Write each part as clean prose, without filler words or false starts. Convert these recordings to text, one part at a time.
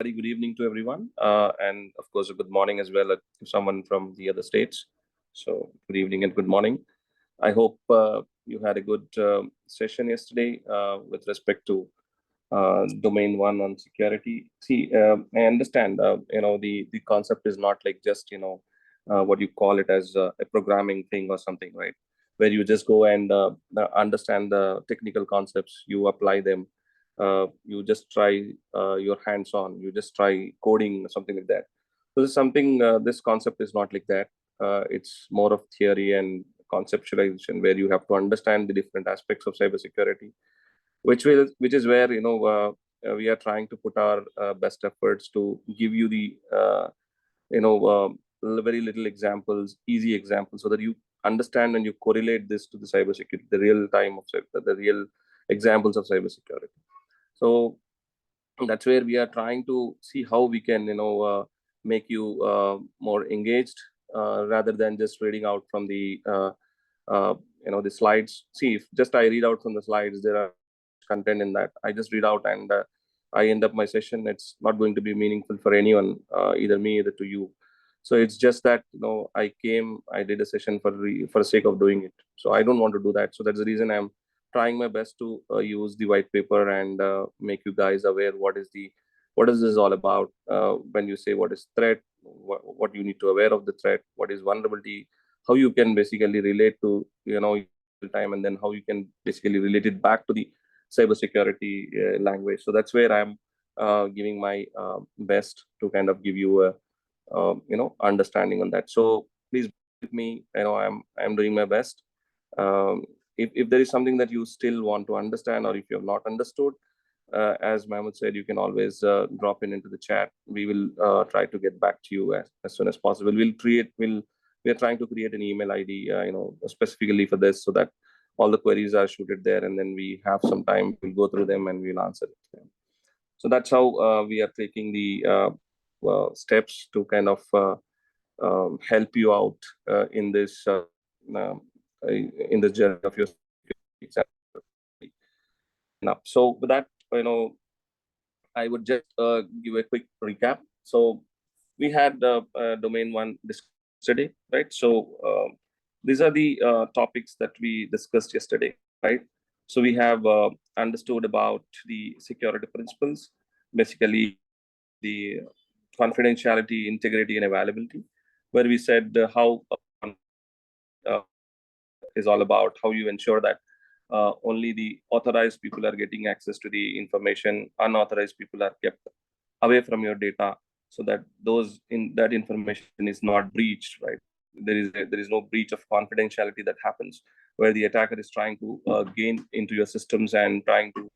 Very good evening to everyone, and of course, a good morning as well to someone from the other states. So, good evening and good morning. I hope you had a good session yesterday with respect to domain one on security. See, I understand. The concept is not like just what you call it as a programming thing or something, right? Where you just go and understand the technical concepts, you apply them, you just try your hands on, you just try coding or something like that. So this is something. This concept is not like that. It's more of theory and conceptualization, where you have to understand the different aspects of cybersecurity, which is where we are trying to put our best efforts to give you the you know very little examples, easy examples, so that you understand and you correlate this to the cybersecurity, the real time of the real examples of cybersecurity. So that's where we are trying to see how we can make you more engaged, rather than just reading out from the the slides. See, if just I read out from the slides, there are content in that. I just read out and I end up my session. It's not going to be meaningful for anyone, either me, either to you. So it's just that I came, I did a session for the sake of doing it. So I don't want to do that. So that's the reason I'm trying my best to use the white paper and make you guys aware what is this all about. When you say what is threat, what you need to aware of the threat, what is vulnerability, how you can basically relate to time, and then how you can basically relate it back to the cybersecurity language. So that's where I'm giving my best to kind of give you a understanding on that. So please bear with me. I'm doing my best. If there is something that you still want to understand, or if you have not understood, as Mahmoud said, you can always drop in into the chat. We will try to get back to you as soon as possible. We are trying to create an email ID, specifically for this, so that all the queries are shooted there, and then we have some time. We'll go through them and we'll answer it. So that's how we are taking the steps to kind of help you out um, in this journey of your exam. So with that, I would just give a quick recap. So we had domain one yesterday, right? So these are the topics that we discussed yesterday, right? So we have understood about the security principles, basically the confidentiality, integrity, and availability, where we said how uh, is all about, how you ensure that only the authorized people are getting access to the information, unauthorized people are kept away from your data, so that that information is not breached, right? There is no breach of confidentiality that happens, where the attacker is trying to gain into your systems and trying to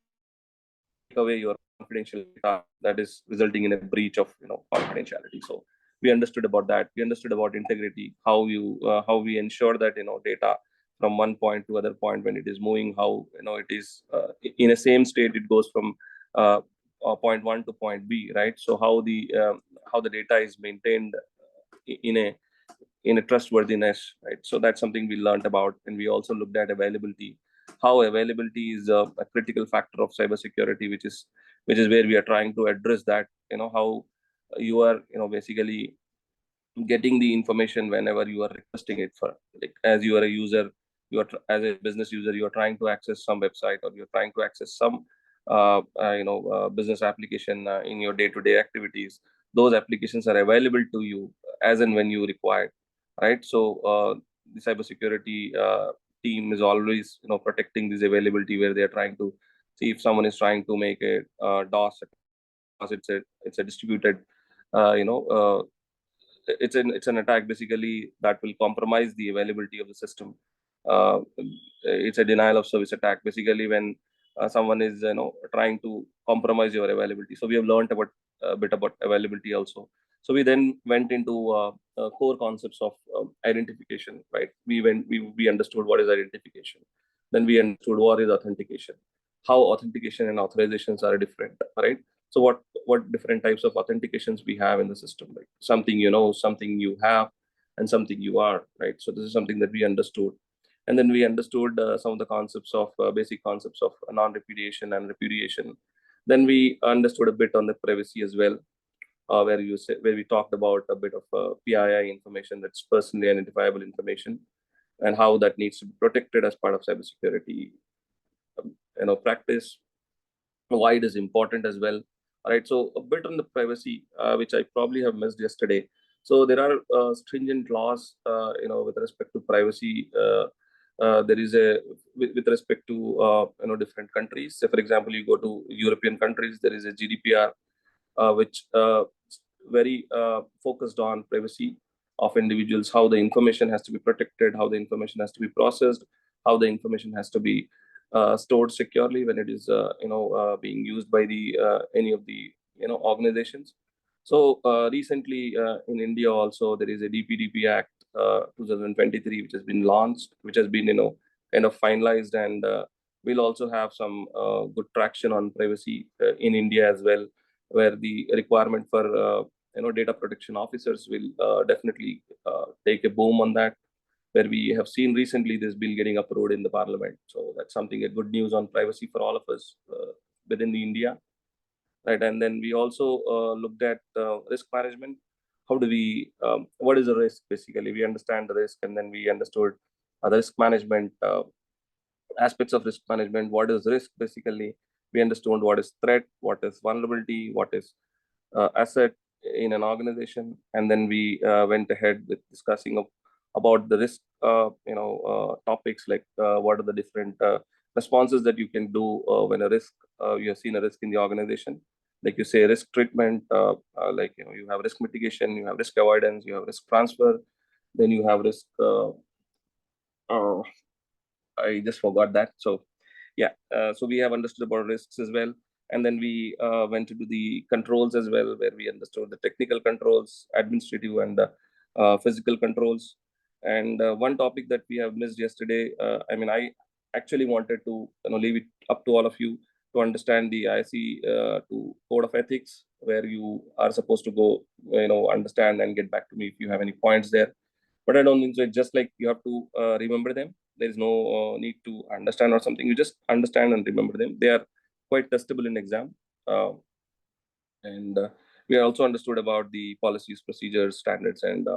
take away your confidential data, that is resulting in a breach of confidentiality. So we understood about that. We understood about integrity, how we ensure that data from one point to other point, when it is moving, how it is in a same state, it goes from point one to point B, right? So how the data is maintained in a trustworthiness, right? So that's something we learned about. And we also looked at availability, how availability is a critical factor of cybersecurity, which is where we are trying to address that. How you are basically getting the information whenever you are requesting it. For, like, as you are a user, as a business user, you are trying to access some website, or you're trying to access some business application in your day-to-day activities. Those applications are available to you as and when you require, right? So the cybersecurity team is always protecting this availability, where they are trying to see if someone is trying to make a DOS. It's a distributed uh, you know uh, it's an attack basically that will compromise the availability of the system. It's a denial of service attack, basically, when someone is trying to compromise your availability. So we have learned about a bit about availability also. So we then went into core concepts of identification, right? We understood what is identification. Then we understood what is authentication, how authentication and authorizations are different, right? So what different types of authentications we have in the system, like something something you have, and something you are, right? So this is something that we understood. And then we understood some of the concepts of basic concepts of non-repudiation and repudiation. Then we understood a bit on the privacy as well, where we talked about a bit of PII information, that's personally identifiable information, and how that needs to be protected as part of cybersecurity, practice, why it is important as well. All right, so a bit on the privacy, which I probably have missed yesterday. So there are stringent laws, with respect to privacy. There is a with respect to different countries. So, for example, you go to European countries, there is a GDPR, which very focused on privacy of individuals, how the information has to be protected, how the information has to be processed, how the information has to be stored securely when it is being used by the any of the organizations. So recently in India also there is a DPDP Act 2023 which has been launched, which has been kind of finalized, and we'll also have some good traction on privacy in India as well, where the requirement for data protection officers will definitely take a boom on that, where we have seen recently this bill getting approved in the parliament. So that's something, a good news on privacy for all of us within the India, right? And then we also looked at risk management. How do we, what is the risk? Basically, we understand the risk, and then we understood the risk management aspects of risk management. What is risk? Basically, we understood what is threat, what is vulnerability, what is asset in an organization, and then we went ahead with discussing about the risk topics, like what are the different responses that you can do when a risk you have seen a risk in the organization. Like you say, risk treatment, like you have risk mitigation, you have risk avoidance, you have risk transfer, then you have risk uh, I just forgot that. So yeah, so we have understood about risks as well, and then we went into the controls as well, where we understood the technical controls, administrative, and physical controls. And one topic that we have missed yesterday, I actually wanted to leave it up to all of you to understand the IC to code of ethics, where you are supposed to go, understand and get back to me if you have any points there. But I don't think so. It's just like you have to remember them. There is no need to understand or something. You just understand and remember them. They are quite testable in exam. And we also understood about the policies, procedures, standards, and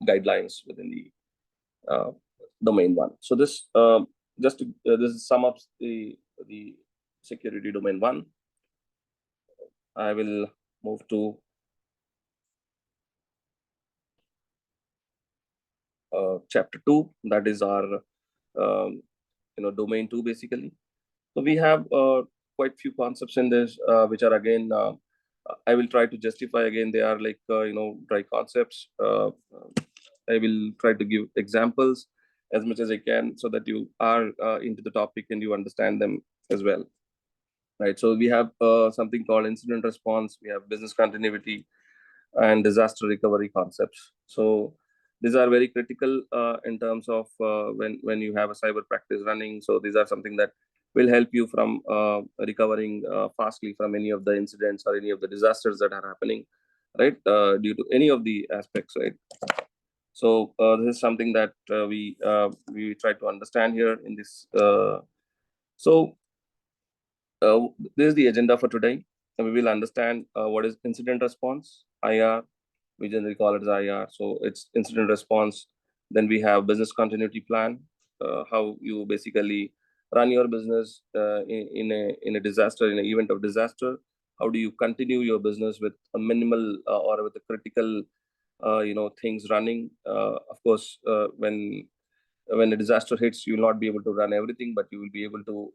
guidelines within the domain one. So this this sum up the security domain one. I will move to chapter two. That is our domain two basically. So we have quite few concepts in this, which are again, I will try to justify again. They are like, dry concepts. I will try to give examples as much as I can so that you are into the topic and you understand them as well. Right. So we have something called incident response. We have business continuity and disaster recovery concepts. So these are very critical in terms of when you have a cyber practice running. So these are something that will help you from recovering fastly from any of the incidents or any of the disasters that are happening, right? Due to any of the aspects, right? So this is something that we try to understand here in this. So this is the agenda for today. And we will understand what is incident response, IR. We generally call it as IR. So it's incident response. Then we have business continuity plan, how you basically run your business in a disaster, in an event of disaster. How do you continue your business with a minimal or with a critical, things running? Of course, when a disaster hits, you will not be able to run everything, but you will be able to,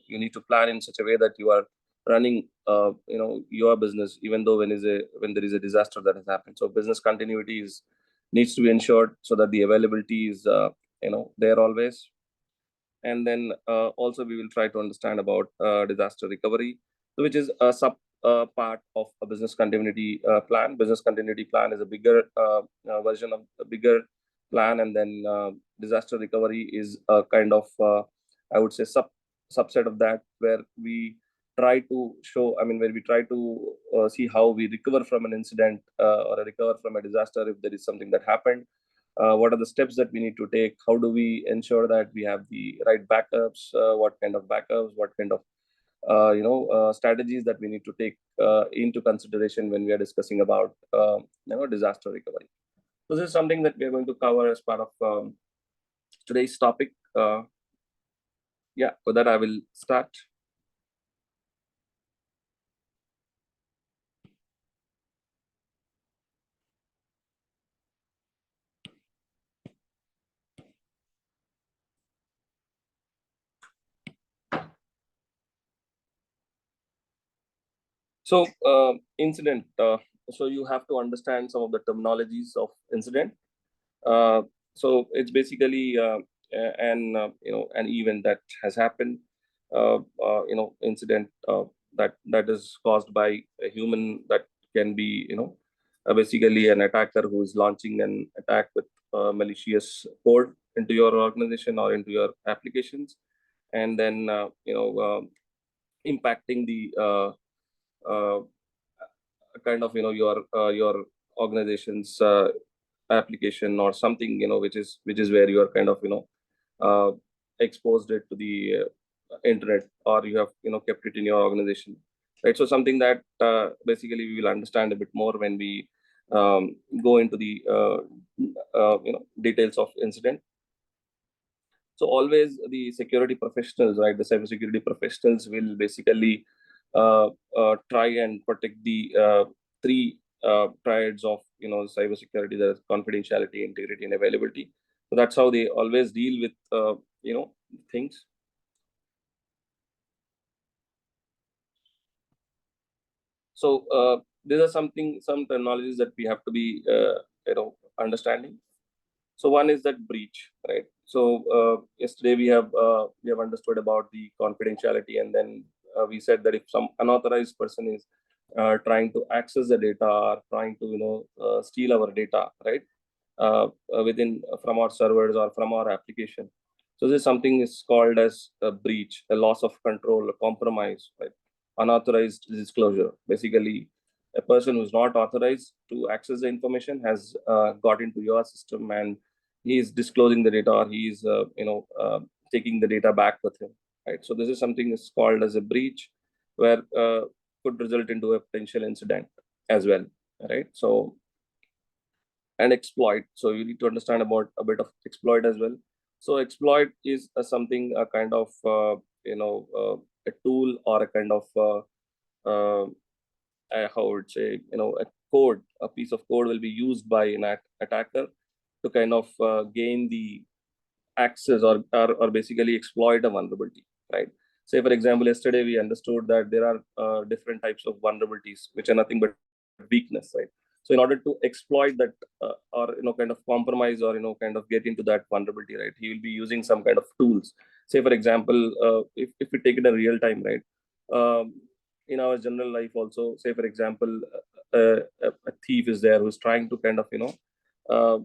you need to plan in such a way that you are running, your business, even though when there is a disaster that has happened. So business continuity needs to be ensured so that the availability is, there always. And then also we will try to understand about disaster recovery, which is a sub part of a business continuity plan. Business continuity plan is a bigger version of a bigger plan, and then disaster recovery is a kind of, I would say, subset of that, where we try to show, where we try to see how we recover from an incident or recover from a disaster if there is something that happened. What are the steps that we need to take? How do we ensure that we have the right backups? What kind of backups? What kind of strategies that we need to take into consideration when we are discussing about disaster recovery. So this is something that we are going to cover as part of today's topic. Yeah, with that I will start. So incident. So you have to understand some of the terminologies of incident. Uh, so it's basically an event that has happened, incident that is caused by a human, that can be basically an attacker who is launching an attack with malicious code into your organization or into your applications, and then impacting the kind of your organization's application or something, which is where you are kind of uh, exposed it to the internet, or you have kept it in your organization, right? So something that basically we will understand a bit more when we go into the details of incident. So always the security professionals, right, the cybersecurity professionals will basically try and protect the three triads of cybersecurity: that is confidentiality, integrity, and availability. So that's how they always deal with things. So these are some terminologies that we have to be understanding. So one is that breach, right? So yesterday we have understood about the confidentiality, and then we said that if some unauthorized person is trying to access the data, or trying to steal our data, right, within from our servers or from our application. So this is something is called as a breach, a loss of control, a compromise, right? Unauthorized disclosure. Basically, a person who's not authorized to access the information has got into your system, and he is disclosing the data, or he is taking the data back with him, right? So this is something is called as a breach, where could result into a potential incident as well, right? So, and exploit. So you need to understand about a bit of exploit as well. So exploit is something, a kind of a tool, or a kind of uh, how I would say, a code, a piece of code will be used by an attacker to kind of gain the access, or basically exploit a vulnerability, right? Say, for example, yesterday we understood that there are different types of vulnerabilities, which are nothing but weakness, right? So in order to exploit that, or kind of compromise, or kind of get into that vulnerability, right, he will be using some kind of tools. Say, for example, if we take it in real time, right, um, in our general life also, say for example, a thief is there who's trying to kind of uh,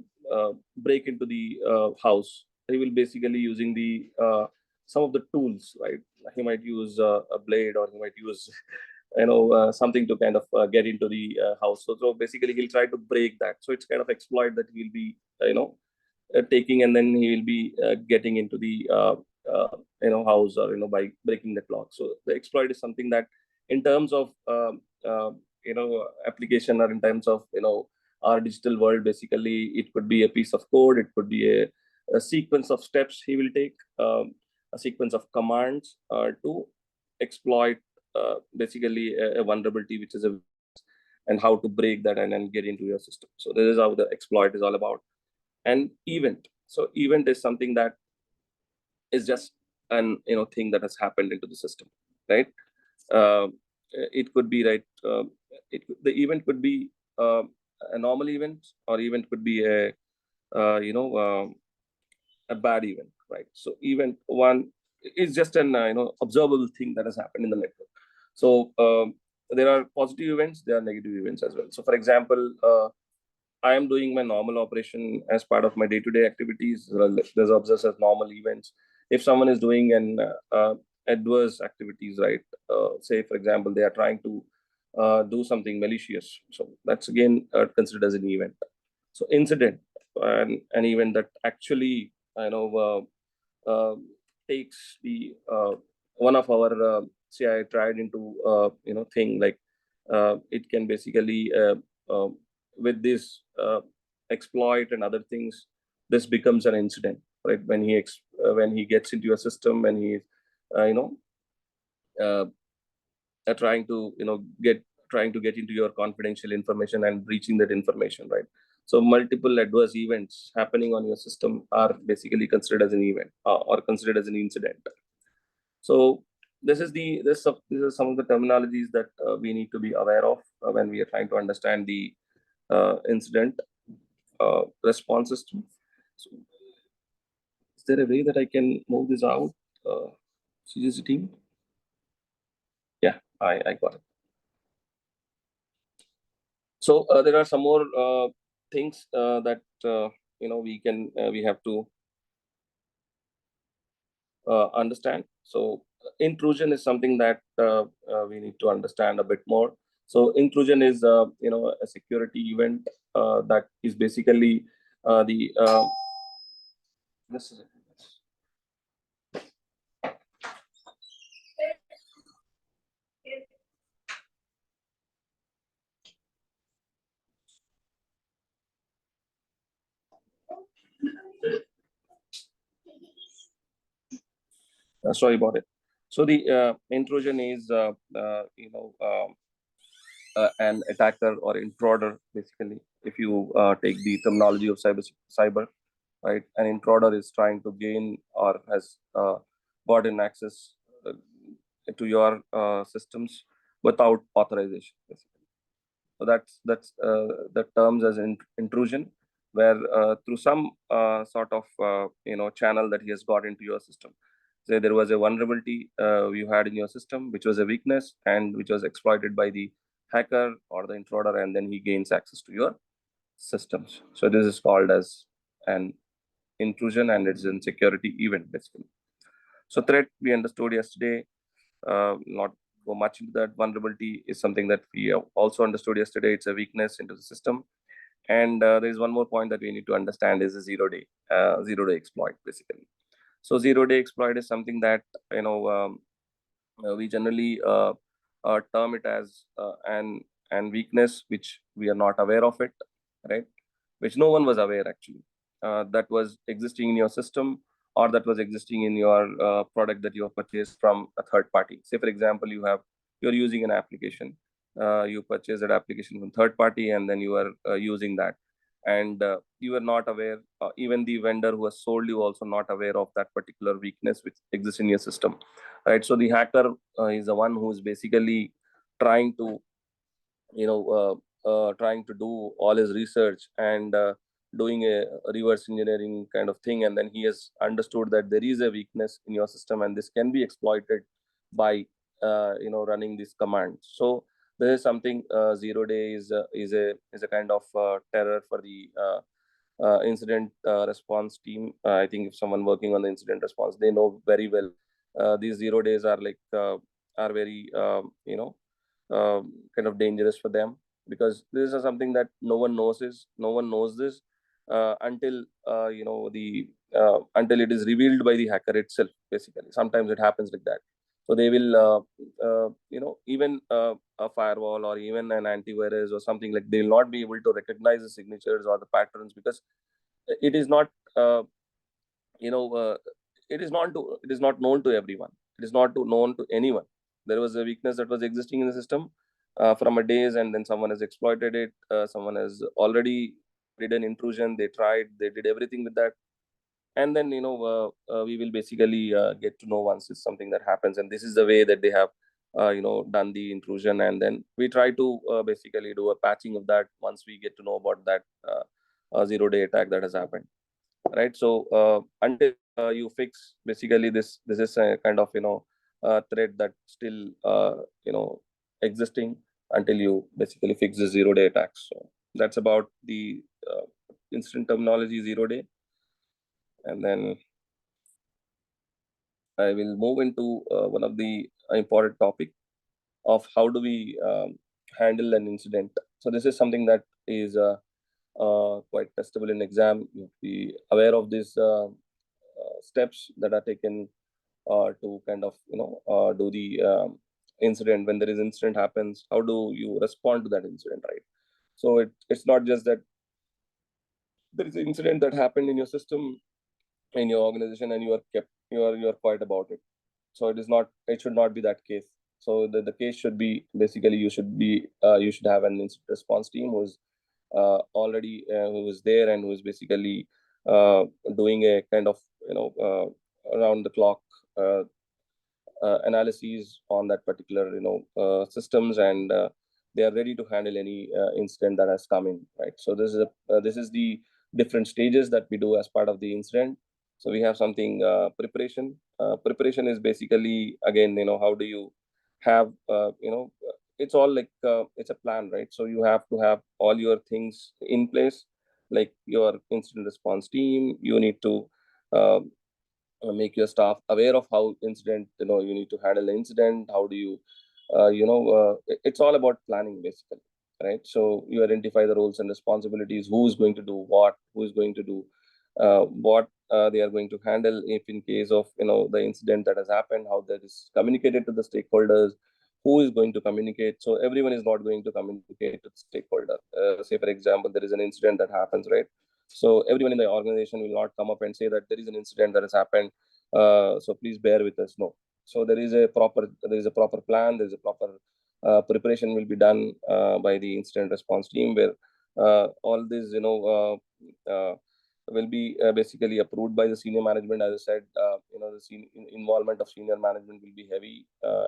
break into the house. He will basically using the some of the tools, right? He might use a blade, or he might use something to kind of get into the house. So basically he'll try to break that. So it's kind of exploit that he'll be taking, and then he will be getting into the house, or by breaking the clock. So the exploit is something that, in terms of application, or in terms of our digital world, basically it could be a piece of code, it could be a sequence of steps he will take, a sequence of commands to exploit basically a vulnerability, which is a, and how to break that, and then get into your system. So this is how the exploit is all about. And event. So event is something that is just an thing that has happened into the system, right? uh, it could be, right, the event could be a normal event, or event could be a bad event, right? So event one is just an observable thing that has happened in the network. So there are positive events, there are negative events as well. So for example, I am doing my normal operation as part of my day-to-day activities. There's observed as normal events. If someone is doing an adverse activities, right? Say, for example, they are trying to do something malicious. So that's again considered as an event. So incident, an event that actually takes the one of our say I tried into thing, like it can basically with this exploit and other things, this becomes an incident, right? When he gets into your system, when he uh, you know uh, trying to trying to get into your confidential information and breaching that information, right? So multiple adverse events happening on your system are basically considered as an event, or considered as an incident. So these are some of the terminologies that we need to be aware of when we are trying to understand the incident response system. So is there a way that I can move this out? Uh, CGC team? Yeah, I got it. So there are some more things that we have to understand. So intrusion is something that we need to understand a bit more. So intrusion is a security event that is basically the this is it. Sorry about it. So the intrusion is an attacker or intruder, basically. If you take the terminology of cyber, right? An intruder is trying to gain or has gotten access to your systems without authorization, basically. So that terms as intrusion, where through some sort of channel that he has got into your system. Say there was a vulnerability you had in your system, which was a weakness and which was exploited by the hacker or the intruder, and then he gains access to your systems. So this is called as an intrusion, and it's a security event, basically. So threat we understood yesterday, not go much into that. Vulnerability is something that we have also understood yesterday. It's a weakness into the system. And there is one more point that we need to understand is a zero day exploit, basically. So zero day exploit is something that we generally term it as an weakness which we are not aware of it, right? Which no one was aware, actually, that was existing in your system, or that was existing in your product that you have purchased from a third party. Say for example, you're using an application, you purchase that application from third party, and then you are using that, and you are not aware, even the vendor who has sold you also not aware of that particular weakness which exists in your system, right? So the hacker is the one who is basically trying to trying to do all his research and doing a reverse engineering kind of thing, and then he has understood that there is a weakness in your system and this can be exploited by running this command. So this is something, zero day is a kind of terror for the incident response team. I think if someone working on the incident response, they know very well these zero days are like are very kind of dangerous for them, because this is something that no one knows this until the until it is revealed by the hacker itself, basically. Sometimes it happens like that. So they will even a firewall or even an antivirus or something, like they will not be able to recognize the signatures or the patterns, because it is not you know uh, it is not known to everyone. It is not known to anyone. There was a weakness that was existing in the system from a days, and then someone has exploited it. Someone has already did an intrusion. They tried, they did everything with that, and then we will basically get to know once it's something that happens, and this is the way that they have done the intrusion, and then we try to basically do a patching of that once we get to know about that zero day attack that has happened, right? So until you fix, basically, this is a kind of threat that still existing until you basically fix the zero day attacks. So that's about the incident terminology zero day. And then I will move into one of the important topic of how do we handle an incident. So this is something that is quite testable in exam. You have to be aware of these steps that are taken to kind of do the incident, when there is incident happens, how do you respond to that incident, right? So it's not just that there is an incident that happened in your system, in your organization, and you are quiet about it. So it should not be that case. So the case should be basically, you should have an incident response team who's already who is there, and who is basically doing a kind of, around the clock uh, analyses on that particular, systems, and they are ready to handle any incident that has come in, right? So this is the different stages that we do as part of the incident. So we have something, preparation is basically, again, how do you have, it's all like, it's a plan, right? So you have to have all your things in place, like your incident response team. You need to uh, make your staff aware of how incident, you need to handle the incident. How do you, it's all about planning basically, right? So you identify the roles and responsibilities, who is going to do what, who is going to do what they are going to handle if in case of, the incident that has happened, how that is communicated to the stakeholders, who is going to communicate. So everyone is not going to communicate to the stakeholder. Say for example, there is an incident that happens, right? So everyone in the organization will not come up and say that there is an incident that has happened, so please bear with us. No. So there is a proper plan. There is a proper preparation will be done by the incident response team, where all this, will be basically approved by the senior management. As I said, the involvement of senior management will be heavy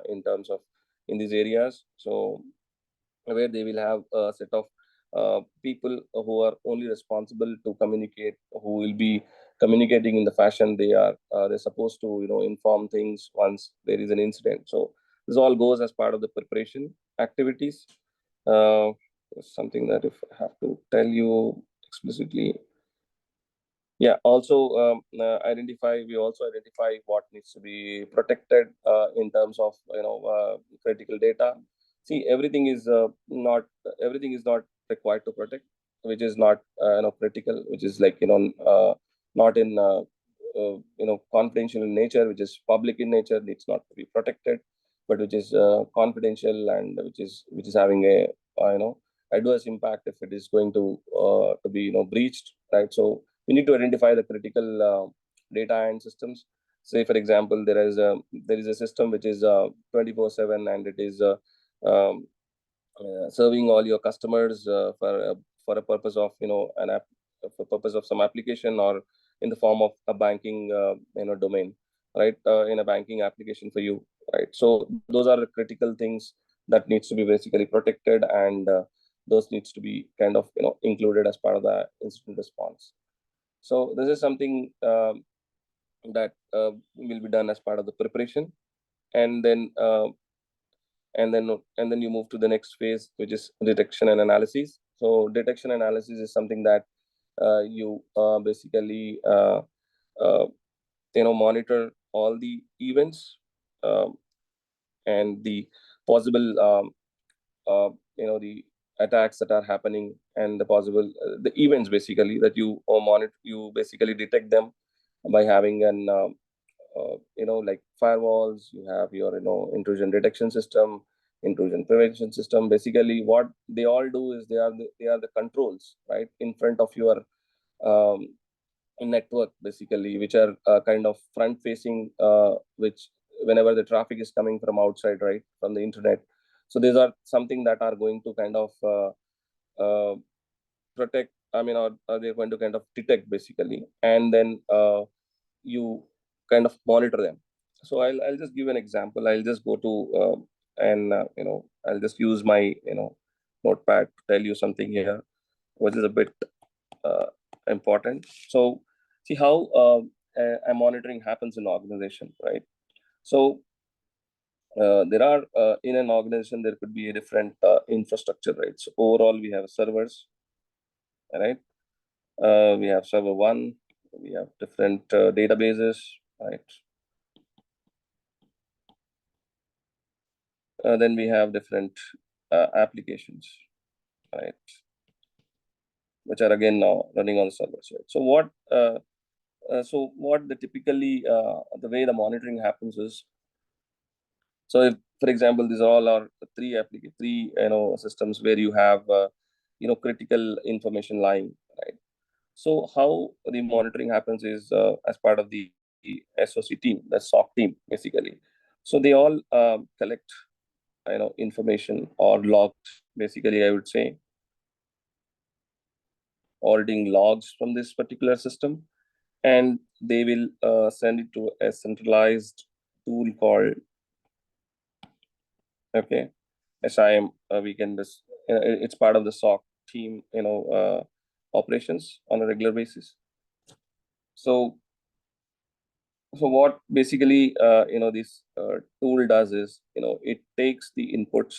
in terms of in these areas. So where they will have a set of people who are only responsible to communicate, who will be communicating in the fashion they're supposed to, inform things once there is an incident. So this all goes as part of the preparation activities. uh, Something that if I have to tell you explicitly, yeah, also, we also identify what needs to be protected in terms of, critical data. See, not everything is not required to protect, which is not, critical, which is like, not in confidential in nature, which is public in nature, needs not to be protected, but which is confidential, and which is having a, adverse impact if it is going to be, breached, right? So we need to identify the critical data and systems. Say for example, there is a system which is 24/7, and it is um, serving all your customers for a purpose of, an app, for purpose of some application, or in the form of a banking, domain, right? In a banking application for you, right? So those are the critical things that needs to be basically protected, and those needs to be kind of, included as part of the incident response. So this is something that will be done as part of the preparation, and then you move to the next phase, which is detection and analysis. So detection analysis is something that you basically uh, monitor all the events, um, and the possible, the attacks that are happening, and the possible the events basically that you monitor. You basically detect them by having an like firewalls. You have your, intrusion detection system, intrusion prevention system. Basically what they all do is they are the controls, right, in front of your um, network, basically, which are kind of front facing, which whenever the traffic is coming from outside, right, from the internet. So these are something that are going to kind of uh, protect, I mean, or they're going to kind of detect basically, and then you kind of monitor them. So I'll just give an example. I'll just go to and I'll just use my, notepad to tell you something here, which is a bit uh, important. So see how a monitoring happens in organization, right? So there are in an organization there could be a different infrastructure, right? So overall we have servers, right? We have server one, we have different databases, right? Then we have different applications, right, which are again now running on the server side. So what the typically the way the monitoring happens is, So if, for example, these all are three systems where you have critical information lying, right? So how the monitoring happens is as part of the SOC team, the SOC team, basically. So they all collect information or logged, basically, I would say, auditing logs from this particular system, and they will send it to a centralized tool called, okay, SIM. We can just it's part of the SOC team, operations on a regular basis. So what basically this tool does is, it takes the inputs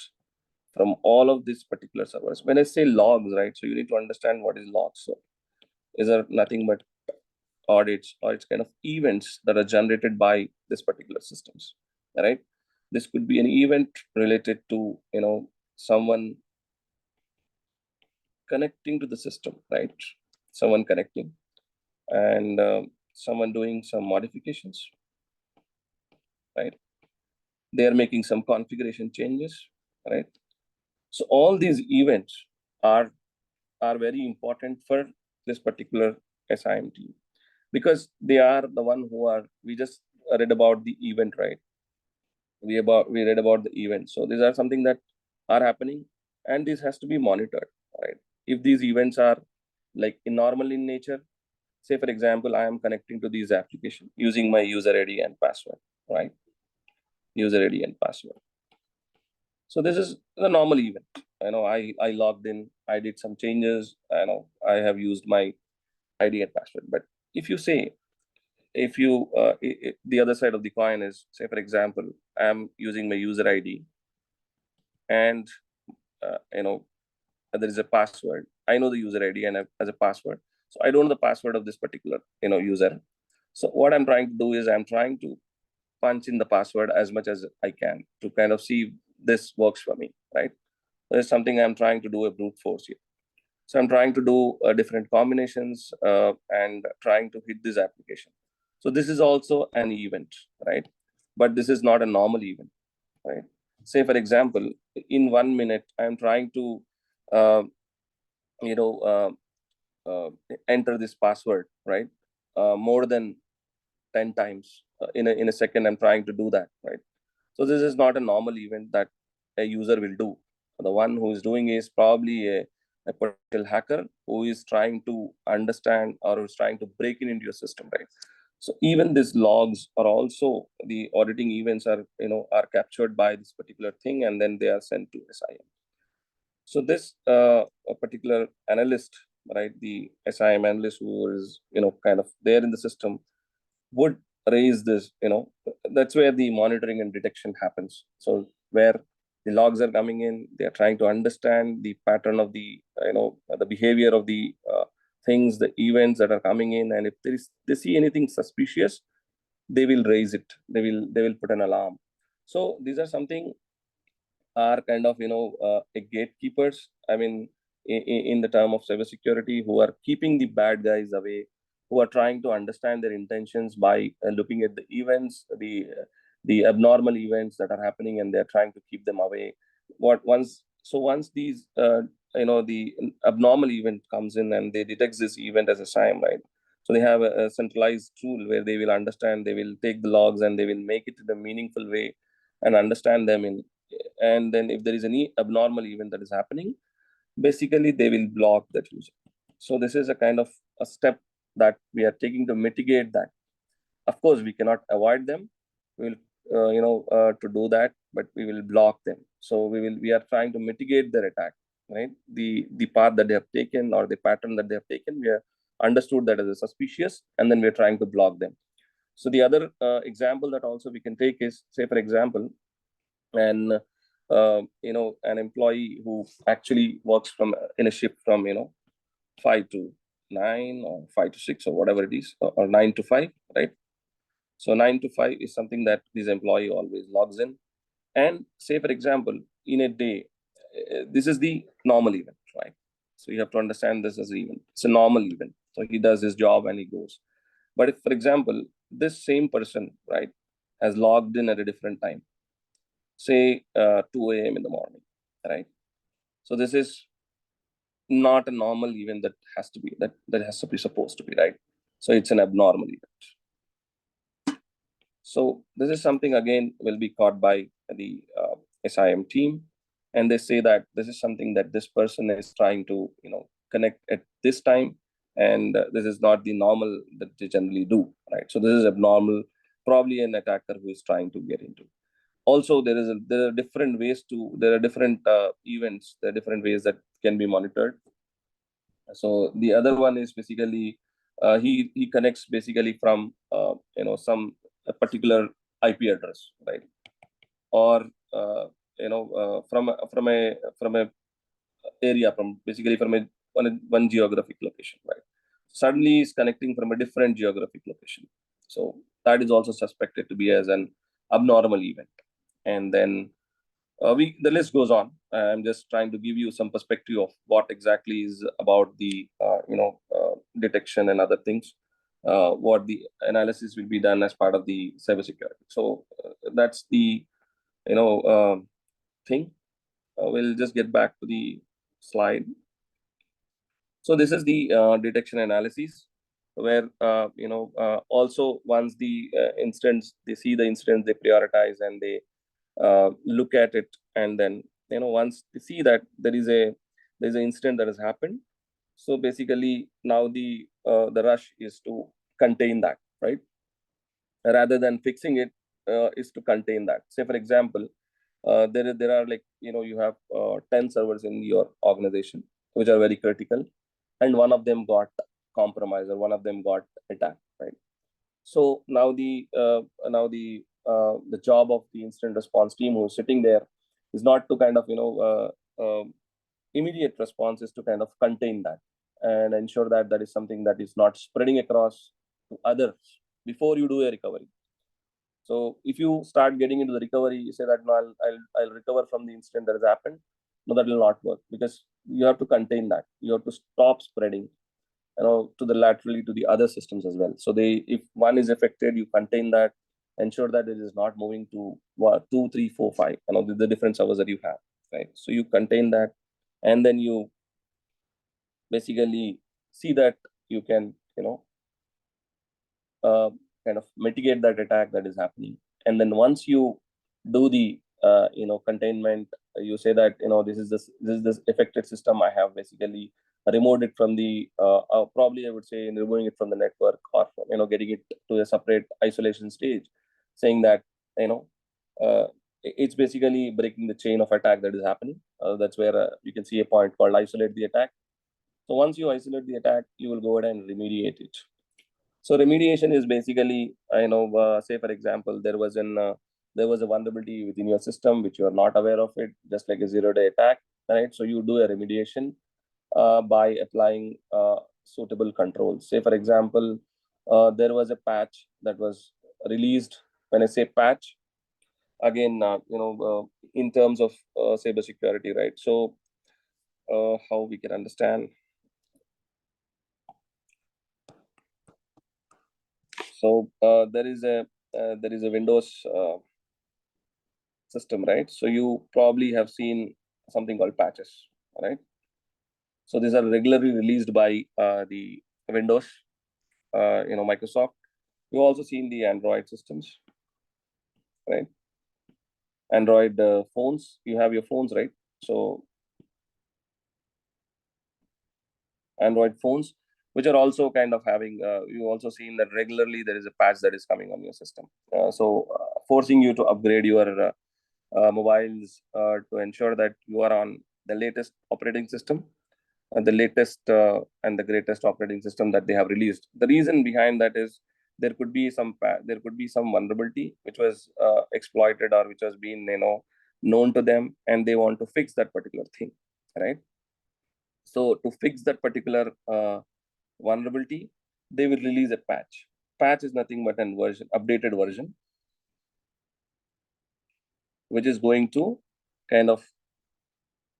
from all of these particular servers. When I say logs, right, so you need to understand what is logs. So is there nothing but audits, or it's kind of events that are generated by this particular systems, right? This could be an event related to someone connecting to the system, right? Someone connecting, and someone doing some modifications, right? They are making some configuration changes, right? So all these events are very important for this particular SIM team, because they are the one who are, we just read about the event, right? We read about the event. So these are something that are happening, and this has to be monitored, right? If these events are like normal in nature, say for example, I am connecting to these application using my user ID and password, right? User ID and password. So this is the normal event. I logged in, I did some changes, I have used my ID and password. But if you say, if you the other side of the coin is, say for example, I'm using my user ID, and there is a password. I know the user ID and as a password, so I don't know the password of this particular user. So what I'm trying to do is, I'm trying to punch in the password as much as I can to kind of see if this works for me, right? There's something I'm trying to do a brute force here. So I'm trying to do different combinations and trying to hit this application. So this is also an event, right? But this is not a normal event, right? Say for example, in 1 minute, I'm trying to, uh, you know, uh, enter this password, right? More than 10 times in a second. I'm trying to do that, right? So this is not a normal event that a user will do. The one who is doing is probably a potential hacker who is trying to understand or is trying to break in into your system, right? So even these logs are also, the auditing events are are captured by this particular thing, and then they are sent to SIM. So this a particular analyst, right, the SIM analyst who is kind of there in the system, would raise this. That's where the monitoring and detection happens. So where the logs are coming in, they are trying to understand the pattern of the the behavior of the things, the events that are coming in, and if they see anything suspicious, they will raise it. They will put an alarm. So these are something are kind of a gatekeepers. I mean, in the term of cybersecurity, who are keeping the bad guys away, who are trying to understand their intentions by looking at the events, the abnormal events that are happening, and they're trying to keep them away. Once these the abnormal event comes in and they detect this event as a sign, right? So they have a centralized tool where they will understand, they will take the logs and they will make it in a meaningful way and understand them in. And then if there is any abnormal event that is happening, basically they will block that user. So this is a kind of a step that we are taking to mitigate that. Of course, we cannot avoid them. We will to do that, but we will block them. So we are trying to mitigate their attack, right? The path that they have taken, or the pattern that they have taken, we have understood that as a suspicious, and then we're trying to block them. So the other example that also we can take is, say for example, and an employee who actually works from in a shift from 5 to 9 or 5 to 6 or whatever it is, or 9 to 5, right? So 9 to 5 is something that this employee always logs in. And say for example, in a day, this is the normal event, right? So you have to understand this as an event. It's a normal event. So he does his job and he goes. But if, for example, this same person, right, has logged in at a different time, say 2 a.m. in the morning, right? So this is not a normal event that has to be supposed to be, right? So it's an abnormal event. So this is something again will be caught by the SIM team, and they say that this is something that this person is trying to connect at this time, and this is not the normal that they generally do, right? So this is abnormal, probably an attacker who is trying to get into. Also, there are different ways to there are different events, there are different ways that can be monitored. So the other one is basically he connects basically from some a particular IP address, right? Or from a area, from basically from one geographic location, right? Suddenly is connecting from a different geographic location. So that is also suspected to be as an abnormal event. And then the list goes on. I'm just trying to give you some perspective of what exactly is about the detection and other things. What the analysis will be done as part of the cybersecurity. So that's the you know thing. We'll just get back to the slide. So this is the detection analysis, where also once the instance they see the instance, they prioritize and they look at it, and then once they see that there's an incident that has happened, so basically now the rush is to contain that, right? Rather than fixing it, is to contain that. Say for example, there are like you have 10 servers in your organization which are very critical, and one of them got compromised or one of them got attacked, right? So now the job of the incident response team who's sitting there is not to kind of immediate response, is to kind of contain that and ensure that that is something that is not spreading across to others before you do a recovery. So if you start getting into the recovery, you say that no, I'll recover from the incident that has happened. No, that will not work, because you have to contain that. You have to stop spreading to the laterally to the other systems as well. So if one is affected, you contain that, ensure that it is not moving to 2, 3, 4, 5, the different servers that you have, right? So you contain that, and then you basically see that you can uh, kind of mitigate that attack that is happening. And then once you do the containment, you say that this affected system, I have basically removed it from the probably I would say in removing it from the network, or getting it to a separate isolation stage, saying that you know it's basically breaking the chain of attack that is happening. That's where you can see a point called isolate the attack. So once you isolate the attack, you will go ahead and remediate it. So remediation is basically, say for example, there was a vulnerability within your system which you are not aware of it, just like a zero-day attack, right? So you do a remediation by applying suitable controls. Say for example, there was a patch that was released. When I say patch, again, in terms of cybersecurity, right? So how we can understand. So there is a Windows system, right? So you probably have seen something called patches, right? So these are regularly released by the Windows, Microsoft. You also seen the Android systems, right? Android phones. You have your phones, right? So Android phones, which are also kind of having. You also seen that regularly there is a patch that is coming on your system. Forcing you to upgrade your mobiles to ensure that you are on the latest operating system, the latest and the greatest operating system that they have released. The reason behind that is there could be some vulnerability which was exploited, or which has been known to them, and they want to fix that particular thing, right? So to fix that particular vulnerability, they will release a patch. Patch is nothing but an updated version, which is going to kind of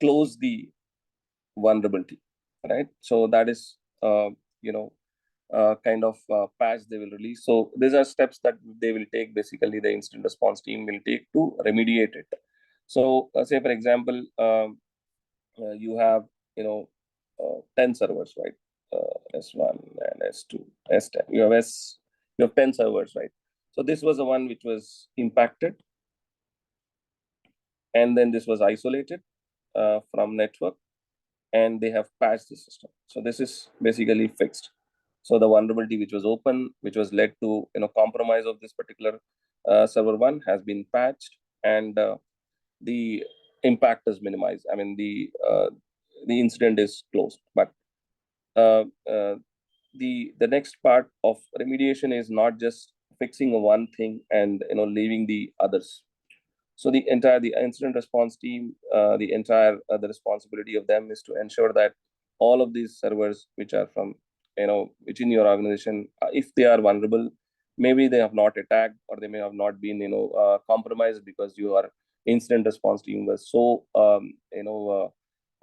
close the vulnerability, right? So that is kind of patch they will release. So these are steps that they will take. Basically, the incident response team will take to remediate it. So say for example, you have 10 servers, right? S1 and S2, S10. You have 10 servers, right? So this was the one which was impacted, and then this was isolated from network, and they have patched the system. So this is basically fixed. So the vulnerability which was open, which was led to compromise of this particular server one, has been patched, and the impact is minimized. I mean, the incident is closed. But uh, uh, the next part of remediation is not just fixing one thing and leaving the others. So the incident response team, the entire the responsibility of them is to ensure that all of these servers which are from within your organization, if they are vulnerable, maybe they have not attacked or they may have not been compromised because your incident response team was so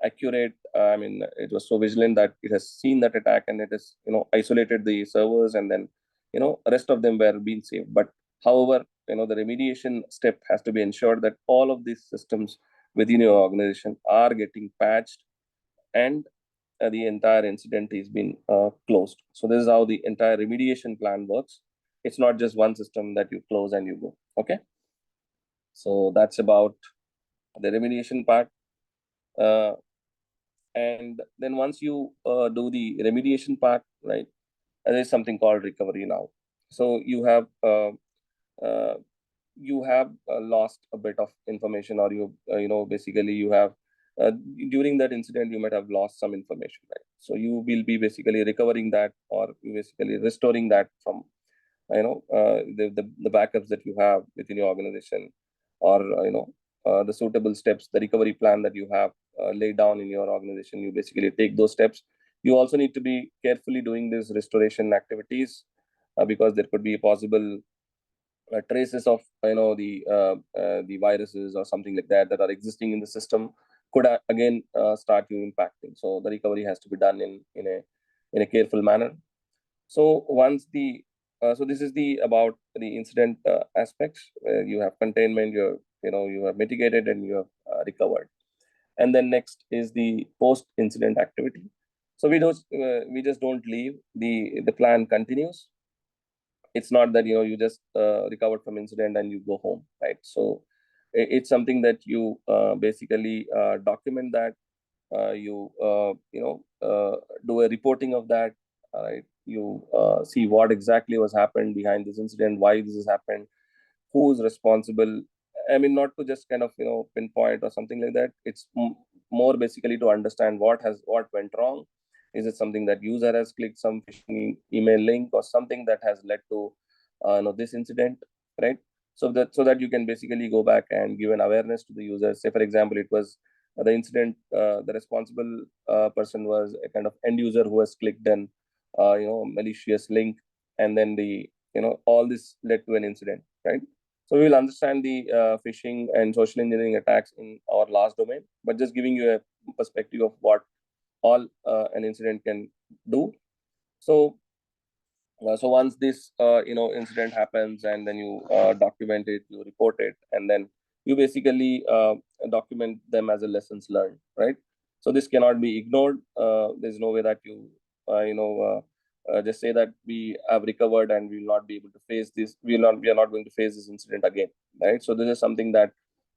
accurate. I mean, it was so vigilant that it has seen that attack and it has isolated the servers, and then rest of them were being saved. But however, the remediation step has to be ensured that all of these systems within your organization are getting patched, and the entire incident is being closed. So this is how the entire remediation plan works. It's not just one system that you close and you go. Okay, so that's about the remediation part. uh, and then once you do the remediation part, right, there's something called recovery now. So uh, you have lost a bit of information, or basically you have uh, during that incident you might have lost some information, right? So you will be basically recovering that, or basically restoring that from the backups that you have within your organization, or the suitable steps, the recovery plan that you have laid down in your organization. You basically take those steps. You also need to be carefully doing these restoration activities, because there could be possible traces of the viruses or something like that that are existing in the system, could again start you impacting. So the recovery has to be done in a careful manner. So once the so this is the about the incident aspects, where you have containment, you have mitigated, and you have recovered. And then next is the post incident activity. So we just don't leave, the plan continues. It's not that you just recovered from incident and you go home, right? So it's something that you basically document that, do a reporting of that, right? You see what exactly was happened behind this incident, why this has happened, who's responsible. I mean, not to just kind of pinpoint or something like that. It's more basically to understand what went wrong. Is it something that user has clicked some phishing email link or something that has led to this incident, right? So that you can basically go back and give an awareness to the users. Say for example, it was the incident, the responsible person was a kind of end user who has clicked an malicious link, and then the all this led to an incident, right? So we will understand the phishing and social engineering attacks in our last domain, but just giving you a perspective of what all an incident can do. So once this incident happens, and then you document it, you report it, and then you basically document them as a lessons learned, right? So this cannot be ignored. There's no way that you just say that we have recovered and we will not be able to face this. We are not going to face this incident again, right? So this is something that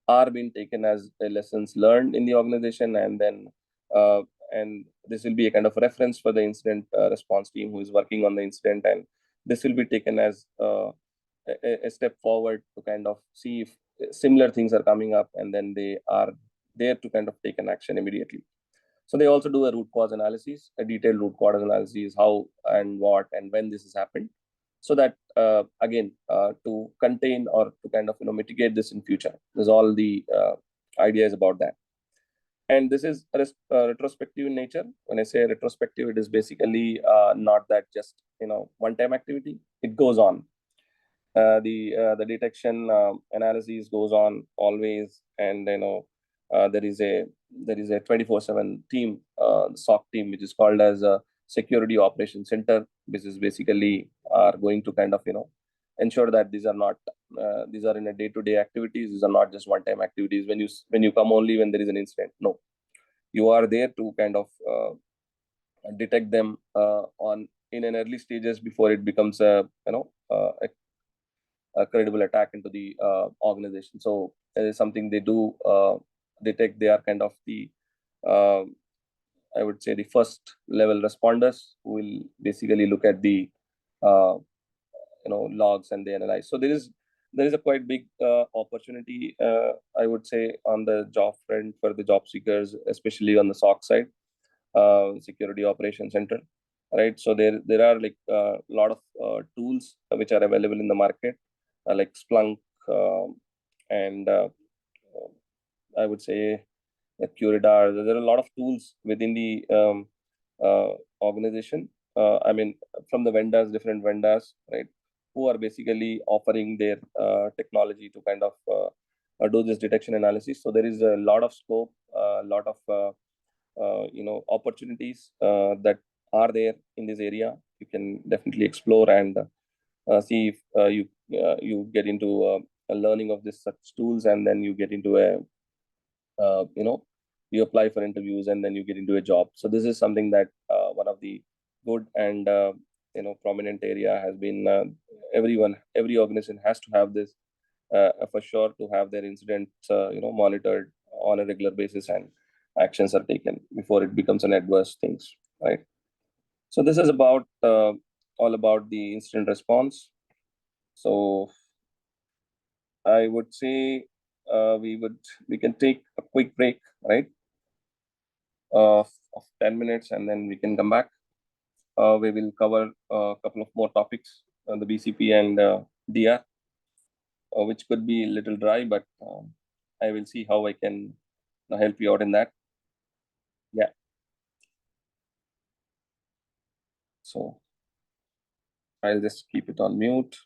are being taken as a lessons learned in the organization, and then uh, and this will be a kind of reference for the incident response team who is working on the incident, and this will be taken as a step forward to kind of see if similar things are coming up, and then they are there to kind of take an action immediately. So they also do a root cause analysis, a detailed root cause analysis, how and what and when this has happened, so that again to contain or to kind of mitigate this in future. There's all the ideas about that. And this is retrospective in nature. When I say retrospective, it is basically not that just one time activity. It goes on. The detection analysis goes on always, and there is a 24/7 team, SOC team, which is called as a Security Operations Center. This is basically are going to kind of ensure that these are not These are in a day-to-day activities. These are not just one-time activities when you come only when there is an incident. No, you are there to kind of detect them on in an early stages before it becomes a credible attack into the organization. So that is something they do detect. They are kind of the uh, I would say the first level responders who will basically look at the uh, logs and they analyze. So there is a quite big opportunity, I would say, on the job front for the job seekers, especially on the SOC side, Security Operations Center, right? So there are like a lot of tools which are available in the market, like Splunk, and I would say Curadar. There are a lot of tools within the organization. I mean, from the vendors, different vendors, right, who are basically offering their technology to kind of do this detection analysis. So there is a lot of scope, a lot of opportunities that are there in this area. You can definitely explore and see if you get into a learning of this such tools, and then you get into a uh, you know you apply for interviews and then you get into a job. So this is something that one of the good and prominent area has been, every organization has to have this for sure, to have their incidents monitored on a regular basis, and actions are taken before it becomes an adverse things, right? So this is about all about the incident response. So I would say we can take a quick break, right, of 10 minutes, and then we can come back. We will cover a couple of more topics, the BCP and DR, which could be a little dry, but I will see how I can help you out in that. Yeah. So I'll just keep it on mute.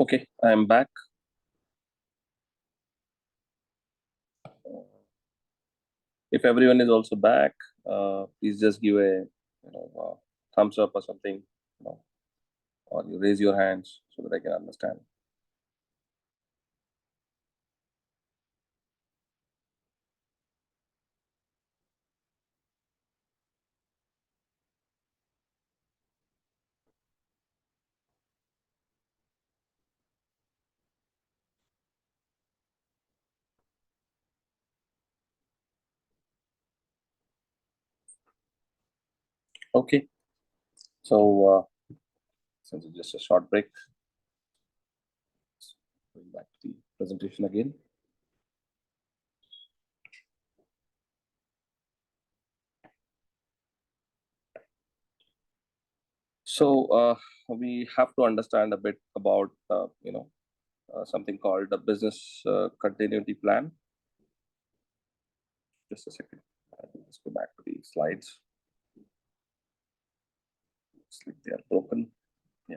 Okay, I am back. If everyone is also back, please just give a thumbs up or something, or you raise your hands so that I can understand. Okay, so since it's just a short break, going back to the presentation again. So we have to understand a bit about something called the business continuity plan. Just a second. Let's go back to the slides. Looks like they are broken. Yeah.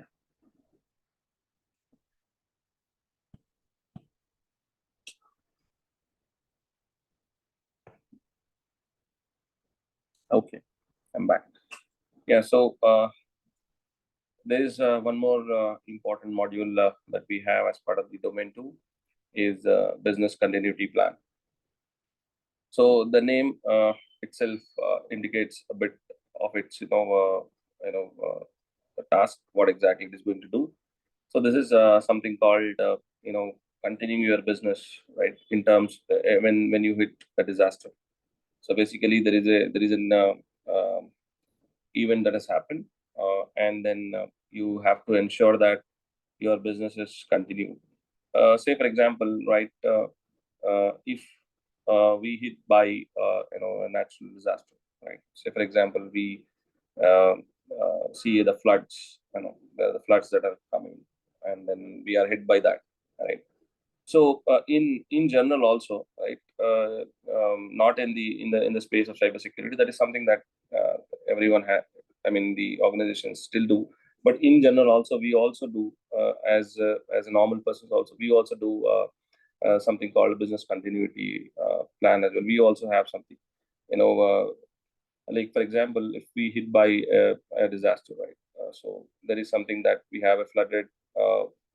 Okay. I'm back. Yeah. So there is one more important module that we have as part of the domain two is business continuity plan. So the name itself indicates a bit of its the task, what exactly it is going to do. So this is something called continuing your business, right? In terms when you hit a disaster. So basically there is an event that has happened, and then you have to ensure that your business is continued. Say for example, right? If we hit by a natural disaster, right? Say for example, we see the floods, the floods that are coming, and then we are hit by that, right? So in general also, right? Not in the space of cybersecurity, that is something that everyone has. I mean, the organizations still do, but in general also we also do as a normal person also we also do something called business continuity plan as well. We also have something, you know, like for example, if we hit by a disaster, right? So there is something that we have a flooded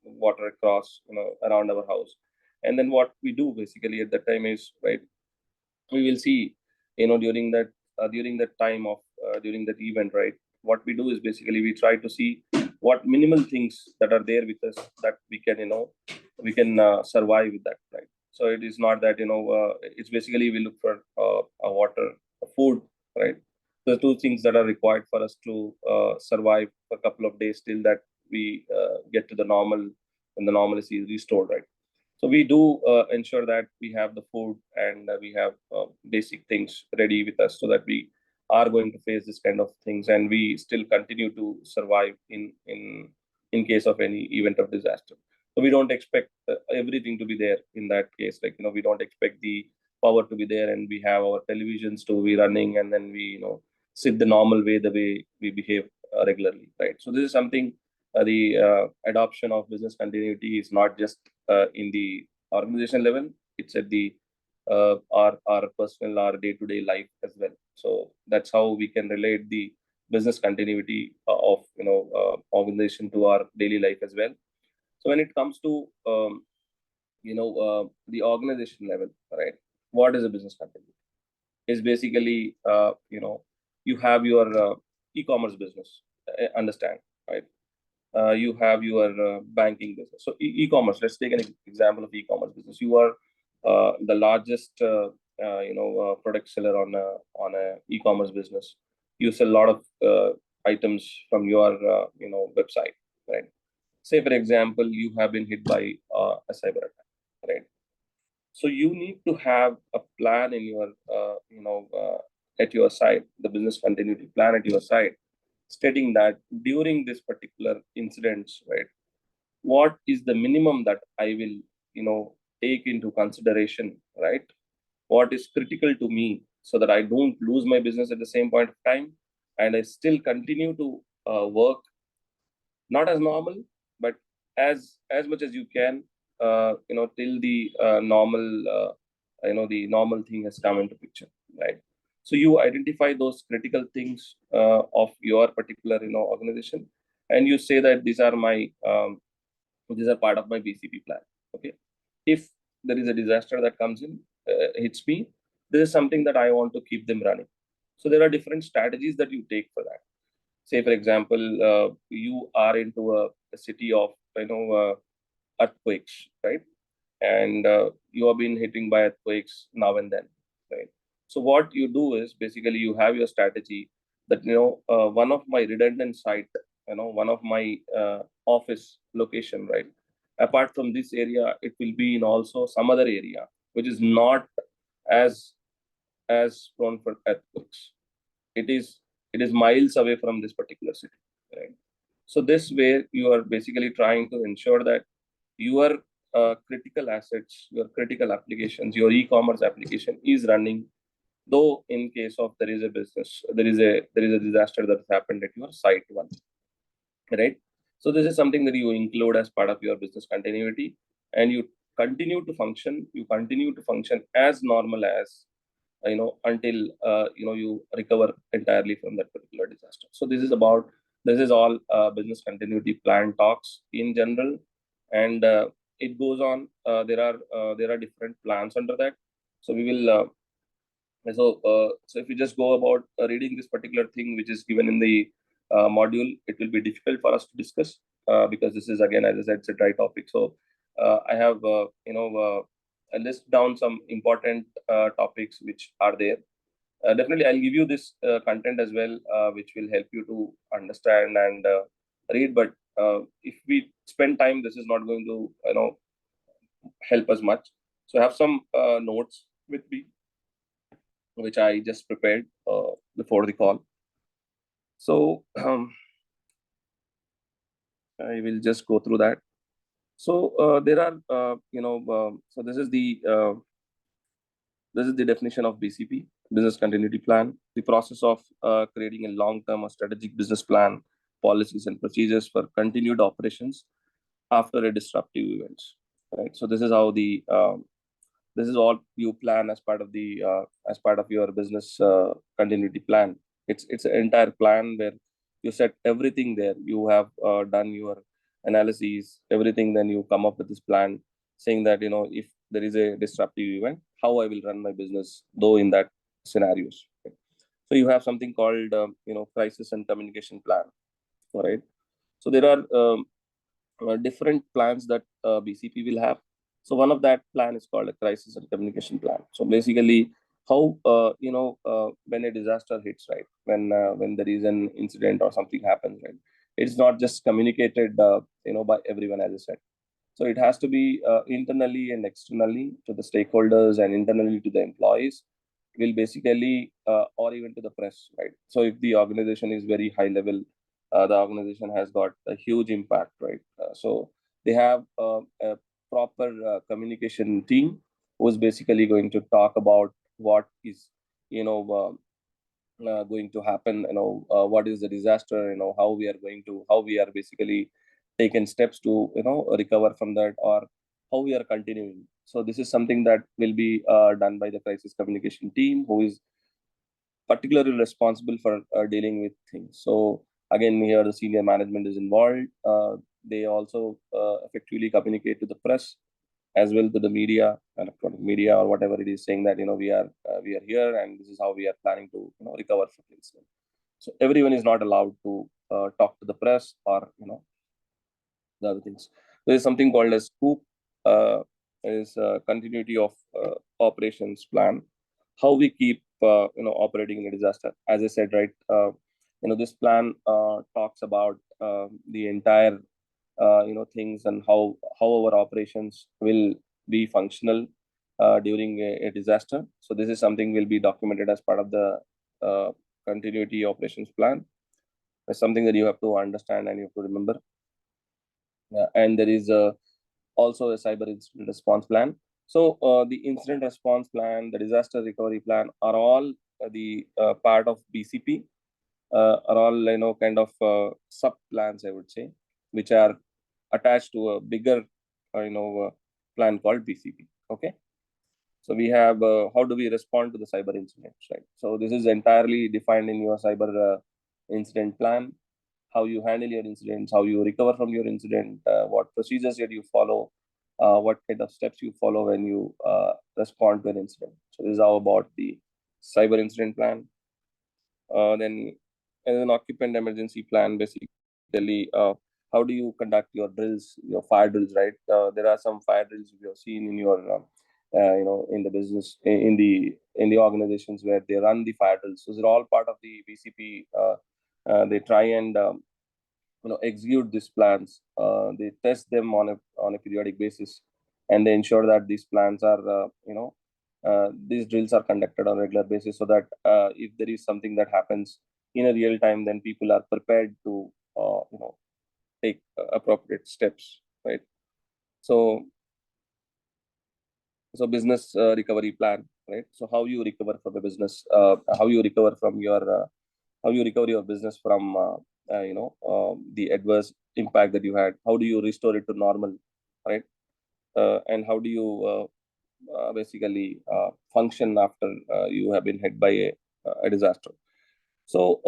water across, around our house, and then what we do basically at that time is, right, we will see, during that time of during that event, right, what we do is basically we try to see what minimal things that are there with us that we can survive with that, right? So it is not that, it's basically we look for a water, a food, right? The two things that are required for us to survive for a couple of days till that we get to the normal, when the normalcy is restored, right? So we do ensure that we have the food and we have basic things ready with us so that we are going to face this kind of things and we still continue to survive in case of any event of disaster. So we don't expect everything to be there in that case. Like, we don't expect the power to be there and we have our televisions to be running and then we, sit the normal way, the way we behave regularly, right? So this is something, the adoption of business continuity is not just in the organization level, it's at the our personal, our day-to-day life as well. So that's how we can relate the business continuity of organization to our daily life as well. So when it comes to the organization level, right? What is a business continuity? Is basically you have your e-commerce business. Understand, right? You have your banking business. So e-commerce, let's take an example of e-commerce business. You are the largest product seller on a e-commerce business. You sell a lot of items from your website, right? Say for example, you have been hit by a cyber attack, right? So you need to have a plan in your at your side, the business continuity plan at your side, stating that during this particular incidents, right, what is the minimum that I will, take into consideration, right? What is critical to me so that I don't lose my business at the same point of time and I still continue to work not as normal, but as much as you can, till the the normal thing has come into picture, right? So you identify those critical things of your particular organization, and you say that these are part of my BCP plan. Okay, if there is a disaster that comes in, hits me, this is something that I want to keep them running. So there are different strategies that you take for that. Say, for example, you are into a city of earthquakes, right? And you have been hitting by earthquakes now and then, right? So what you do is basically you have your strategy that one of my redundant site, one of my office location, right? Apart from this area, it will be in also some other area which is not as prone for earthquakes. It is miles away from this particular city, right? So this way you are basically trying to ensure that your critical assets, your critical applications, your e-commerce application is running, though in case of there is a disaster that has happened at your site one, right? So this is something that you include as part of your business continuity, and you continue to function as normal as until you recover entirely from that particular disaster. So this is all business continuity plan talks in general, and it goes on. There are different plans under that. So we will so if you just go about reading this particular thing which is given in the module, it will be difficult for us to discuss because this is, again, as I said, it's a dry topic. So I have I list down some important topics which are there. Definitely, I'll give you this content as well, which will help you to understand and read. But if we spend time, this is not going to help us much. So I have some notes with me, which I just prepared before the call. So I will just go through that. So there are, so this is the definition of BCP, business continuity plan, the process of creating a long-term or strategic business plan, policies and procedures for continued operations after a disruptive event. Right. So this is all you plan as part of your business continuity plan. It's an entire plan where you set everything there. You have done your analyses, everything. Then you come up with this plan, saying that if there is a disruptive event, how I will run my business, though in that scenarios. Okay. So you have something called crisis and communication plan. All right. So there are different plans that BCP will have. So one of that plan is called a crisis and communication plan. So basically, how when a disaster hits, right? When there is an incident or something happens, right? It's not just communicated, by everyone, as I said. So it has to be internally and externally to the stakeholders and internally to the employees. Will basically or even to the press, right? So if the organization is very high level, the organization has got a huge impact, right? So they have a proper communication team who is basically going to talk about what is you know going to happen, what is the disaster, how we are basically taken steps to recover from that, or how we are continuing. So this is something that will be done by the crisis communication team, who is particularly responsible for dealing with things. So again, here the senior management is involved. They also effectively communicate to the press as well, to the media, electronic media, or whatever it is, saying that we are here and this is how we are planning to recover from things. So everyone is not allowed to talk to the press or the other things. There is something called a scoop, is continuity of operations plan, how we keep operating in a disaster. As I said, right, this plan talks about the entire things, and how our operations will be functional during a disaster. So this is something will be documented as part of the continuity operations plan. It's something that you have to understand and you have to remember. And there is also a cyber incident response plan. So the incident response plan, the disaster recovery plan are all the part of BCP, are all kind of sub plans, I would say, which are attached to a bigger plan called BCP. Okay. So we have how do we respond to the cyber incidents, right? So this is entirely defined in your cyber incident plan. How you handle your incidents, how you recover from your incident, what procedures did you follow, what kind of steps you follow when you respond to an incident. So this is how about the cyber incident plan. Then as an occupant emergency plan, basically, how do you conduct your drills, your fire drills, right? There are some fire drills you have seen in your, in the business, in the organizations where they run the fire drills. So they're all part of the BCP. They try and execute these plans. They test them on a periodic basis, and they ensure that these plans are these drills are conducted on a regular basis, so that if there is something that happens in a real time, then people are prepared to take appropriate steps, right? So business recovery plan, right? So how you recover from a business, how you recover from your how you recover your business from the adverse impact that you had. How do you restore it to normal, right? And how do you basically function after you have been hit by a disaster. So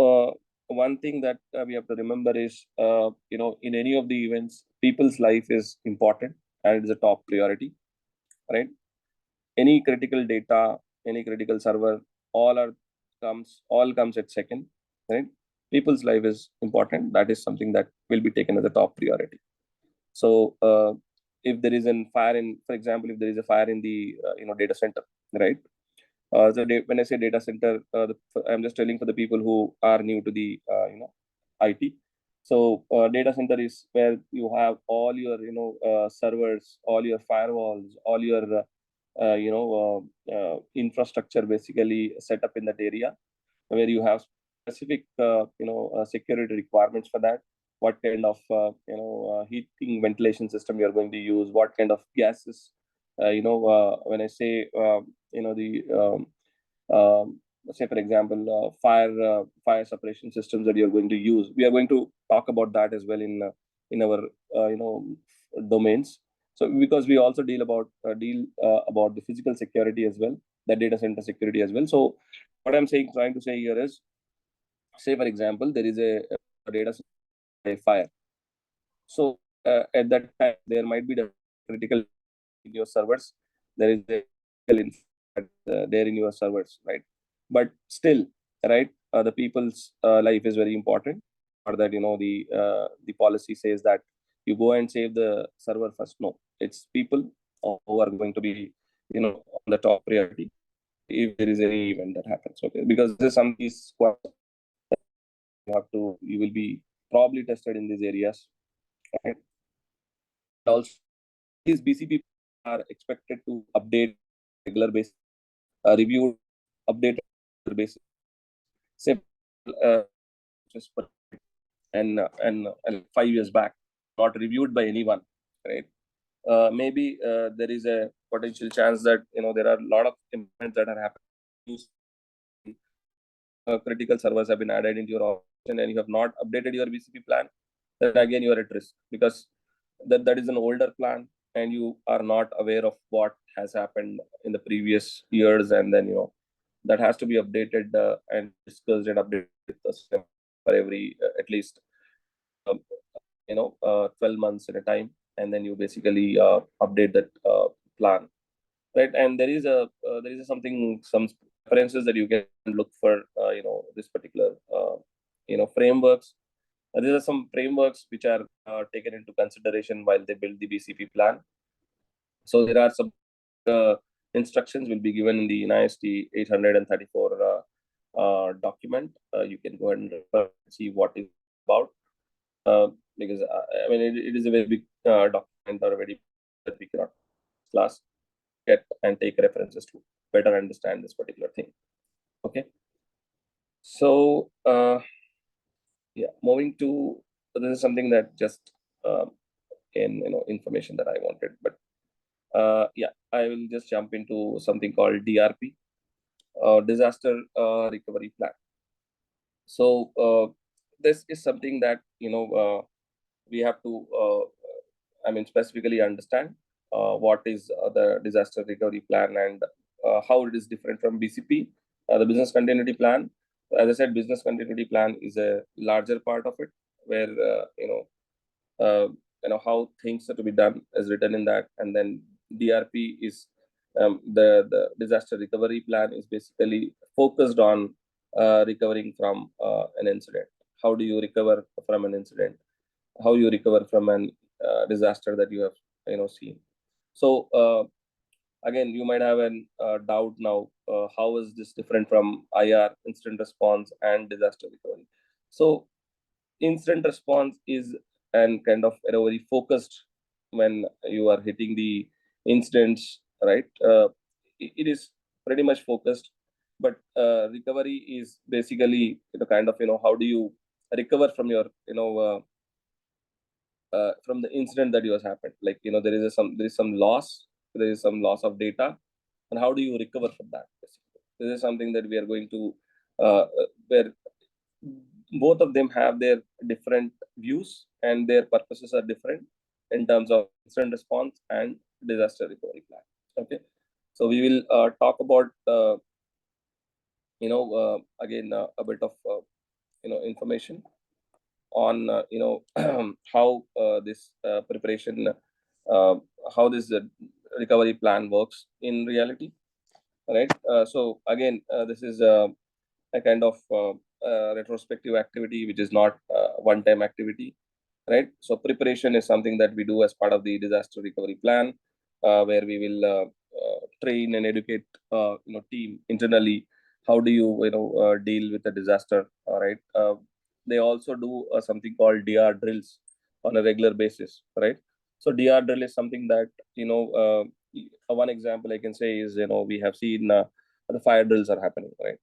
one thing that we have to remember is in any of the events, people's life is important and it is a top priority, right? Any critical data, any critical server, all are all comes at second, right? People's life is important. That is something that will be taken as a top priority. So if there is a fire in, for example, if there is a fire in the data center, right? When I say data center, I'm just telling for the people who are new to the IT. So data center is where you have all your servers, all your firewalls, all your infrastructure basically set up in that area, where you have specific security requirements for that. What kind of heating ventilation system you are going to use, what kind of gases, when I say the say for example fire separation systems that you're going to use. We are going to talk about that as well in our domains. So because we also deal about the physical security as well, the data center security as well. So what I'm trying to say here is, say for example, there is a data center fire. So at that time, there might be the critical in your servers. There is a critical there in your servers, right? But still, right, the people's life is very important. Or that the policy says that you go and save the server first. No, it's people who are going to be on the top priority if there is any event that happens. Okay, because there's some these you will be probably tested in these areas, right? Also, these BCP are expected to update regular basis, reviewed, updated regular basis. Say, uh, just and 5 years back, not reviewed by anyone, right? Maybe there is a potential chance that there are a lot of improvements that are happening. Critical servers have been added into your organization, and you have not updated your BCP plan, then again you are at risk, because that is an older plan and you are not aware of what has happened in the previous years, and then that has to be updated and discussed and updated with the system for every at least 12 months at a time, and then you basically update that plan, right? And there is some references that you can look for this particular frameworks. These are some frameworks which are taken into consideration while they build the BCP plan. So there are some instructions will be given in the NIST 834 document. You can go and refer and see what it's about, because I mean it is a very big document, or a very that we cannot class get and take references to better understand this particular thing. Okay. So yeah, moving to, so this is something that just in information that I wanted, but yeah, I will just jump into something called DRP, disaster recovery plan. So this is something that we have to specifically understand what is the disaster recovery plan and how it is different from BCP, the business continuity plan. As I said, business continuity plan is a larger part of it, where uh, how things are to be done is written in that, and then DRP is the disaster recovery plan is basically focused on recovering from an incident. How do you recover from an incident? How you recover from an disaster that you have seen. So again, you might have an doubt now. How is this different from IR, incident response, and disaster recovery? So incident response is and kind of very focused when you are hitting the incidents, right? It is pretty much focused, but recovery is basically kind of how do you recover from your from the incident that has happened. Like there is some loss, there is some loss of data, and how do you recover from that? Basically, this is something that we are going to where both of them have their different views and their purposes are different in terms of incident response and disaster recovery plan. Okay, so we will talk about again a bit of information on how this preparation, uh, how this recovery plan works in reality, right? So again, this is a kind of retrospective activity, which is not one-time activity, right? So preparation is something that we do as part of the disaster recovery plan, where we will train and educate team internally. How do you deal with a disaster? All right. They also do something called DR drills on a regular basis, right? So DR drill is something that one example I can say is we have seen the fire drills are happening, right?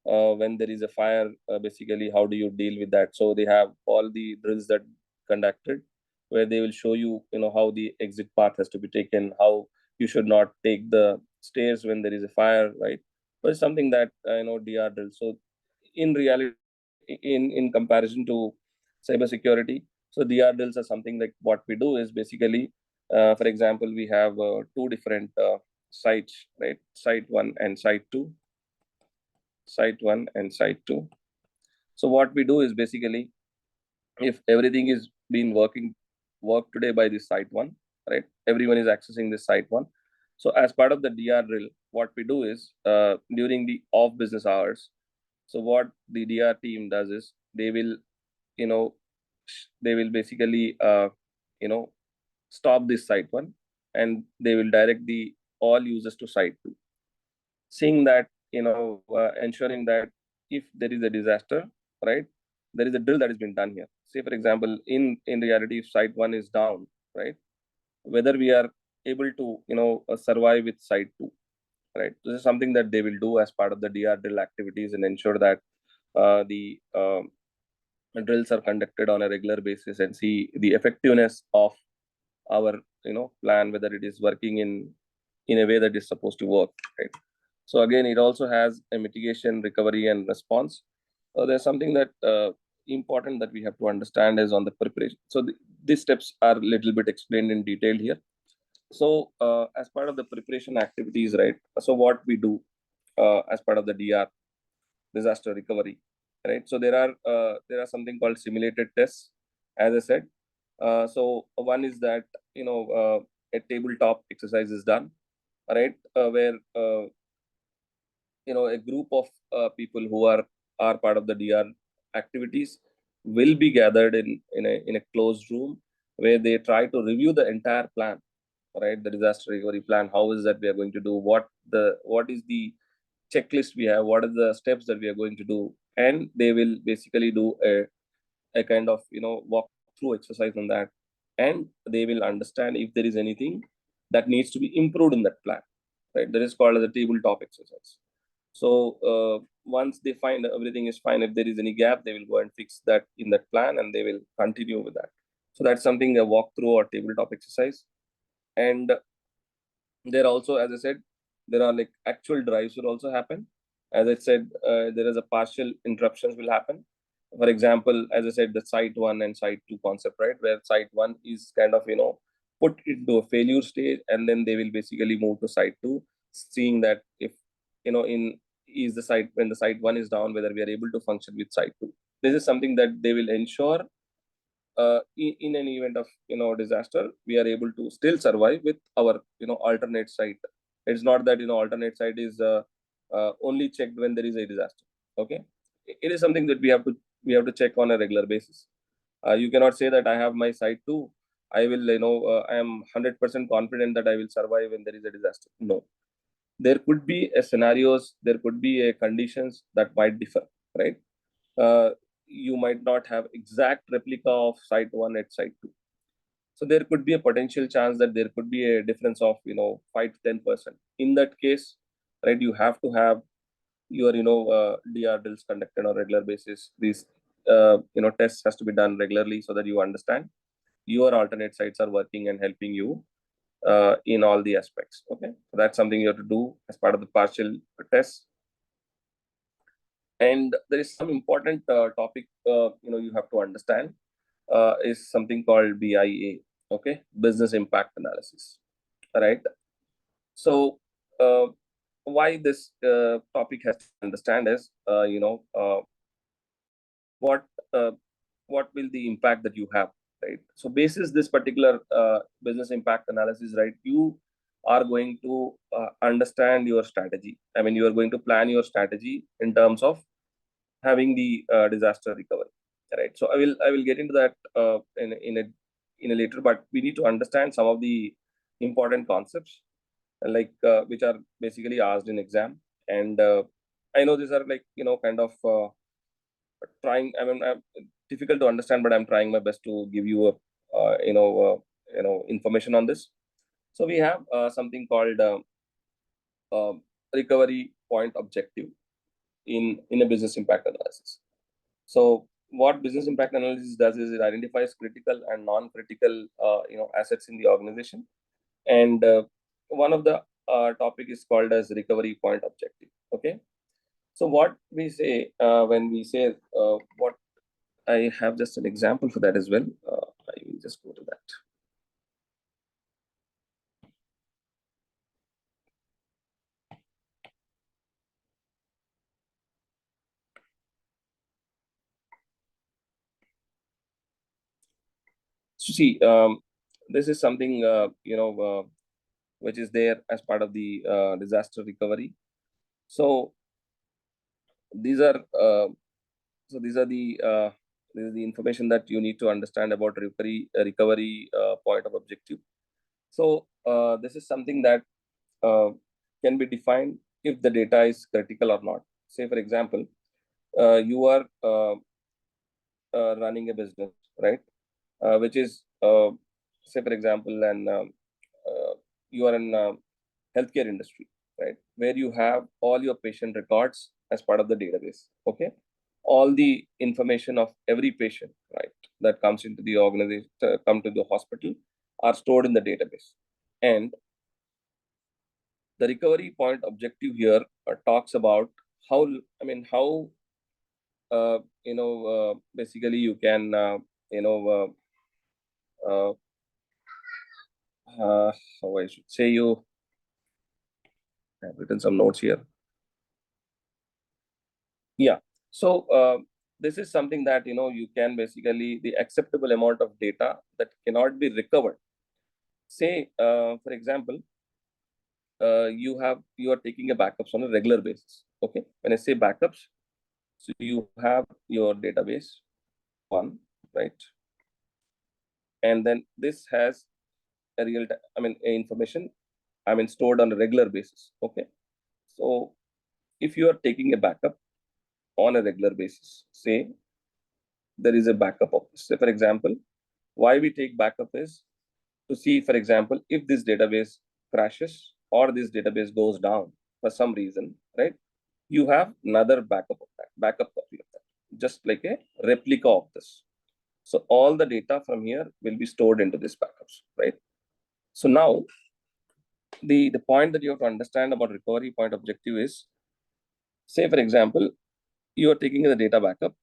When there is a fire, basically how do you deal with that? So they have all the drills that conducted, where they will show you how the exit path has to be taken, how you should not take the stairs when there is a fire, right? But it's something that DR drill. So in reality, in comparison to cybersecurity, so DR drills are something like what we do is basically, for example, we have two different sites, right? Site one and site two. Site one and site two. So what we do is basically, if everything is being work today by this site one, right? Everyone is accessing this site one. So as part of the DR drill, what we do is during the off business hours. So what the DR team does is you know, they will basically you know stop this site one, and they will direct the all users to site two, seeing that ensuring that if there is a disaster, right, there is a drill that has been done here. Say for example, in reality, if site one is down, right, whether we are able to survive with site two, right? This is something that they will do as part of the DR drill activities and ensure that the drills are conducted on a regular basis and see the effectiveness of our plan, whether it is working in a way that is supposed to work, right? So again, it also has a mitigation, recovery, and response. There's something that important that we have to understand is on the preparation. So these steps are a little bit explained in detail here. So as part of the preparation activities, right? So what we do as part of the DR, disaster recovery, right? So there are something called simulated tests, as I said. So one is that a tabletop exercise is done, right? Where a group of people who are part of the DR activities will be gathered in a closed room, where they try to review the entire plan, right? The disaster recovery plan. How is that we are going to do? What is the checklist we have? What are the steps that we are going to do? And they will basically do a kind of walk through exercise on that, and they will understand if there is anything that needs to be improved in that plan, right? That is called as a tabletop exercise. So once they find everything is fine, if there is any gap, they will go and fix that in that plan, and they will continue with that. So that's something, a walkthrough or tabletop exercise. And there also, as I said, there are like actual drives will also happen. As I said, there is a partial interruptions will happen. For example, as I said, the site one and site two concept, right? Where site one is kind of put it to a failure stage, and then they will basically move to site 2, seeing that if in is the site when the site 1 is down, whether we are able to function with site 2. This is something that they will ensure in an event of disaster, we are able to still survive with our alternate site. It's not that alternate site is only checked when there is a disaster. Okay, it is something that we have to check on a regular basis. You cannot say that I have my site 2, I will I am 100% confident that I will survive when there is a disaster. No, there could be a scenarios, there could be a conditions that might differ, right? uh, you might not have exact replica of site 1 at site 2. So there could be a potential chance that there could be a difference of 5 to 10%. In that case, right, you have to have your DR drills conducted on a regular basis. These tests has to be done regularly so that you understand your alternate sites are working and helping you in all the aspects. Okay, so that's something you have to do as part of the partial test. And there is some important topic you have to understand is something called BIA. Okay, business impact analysis. Right. So why this topic has to understand is what uh, what will the impact that you have, right? So basis this particular business impact analysis, right, you are going to understand your strategy. I mean, you are going to plan your strategy in terms of having the disaster recovery, right? So I will get into that in a later, but we need to understand some of the important concepts like which are basically asked in exam. And I know these are like kind of trying, I mean, difficult to understand, but I'm trying my best to give you a information on this. So we have something called uh, recovery point objective in a business impact analysis. So what business impact analysis does is it identifies critical and non-critical assets in the organization. And one of the topic is called as recovery point objective. Okay. So what we say when we say what I have just an example for that as well. I will just go to that. So see, this is something which is there as part of the disaster recovery. So these are so these are the this is the information that you need to understand about recovery point of objective. So this is something that uh, can be defined if the data is critical or not. Say for example, you are running a business, right? Which is say for example, and you are in healthcare industry, right, where you have all your patient records as part of the database. Okay, all the information of every patient, right, that comes into the organization, come to the hospital, are stored in the database. And the recovery point objective here talks about how, I mean, how basically you can you know how I should say, you have written some notes here. Yeah. So this is something that you can basically the acceptable amount of data that cannot be recovered. Say for example, you are taking a backups on a regular basis. Okay. When I say backups, so you have your database one, right, and then this has a I mean, a information, I mean, stored on a regular basis. Okay. So if you are taking a backup on a regular basis, say there is a backup of this. Say for example, why we take backup is to see, for example, if this database crashes or this database goes down for some reason, right? You have another backup of that, backup copy of that, just like a replica of this. So all the data from here will be stored into this backups, right? So now the point that you have to understand about recovery point objective is, say for example, you are taking the data backup.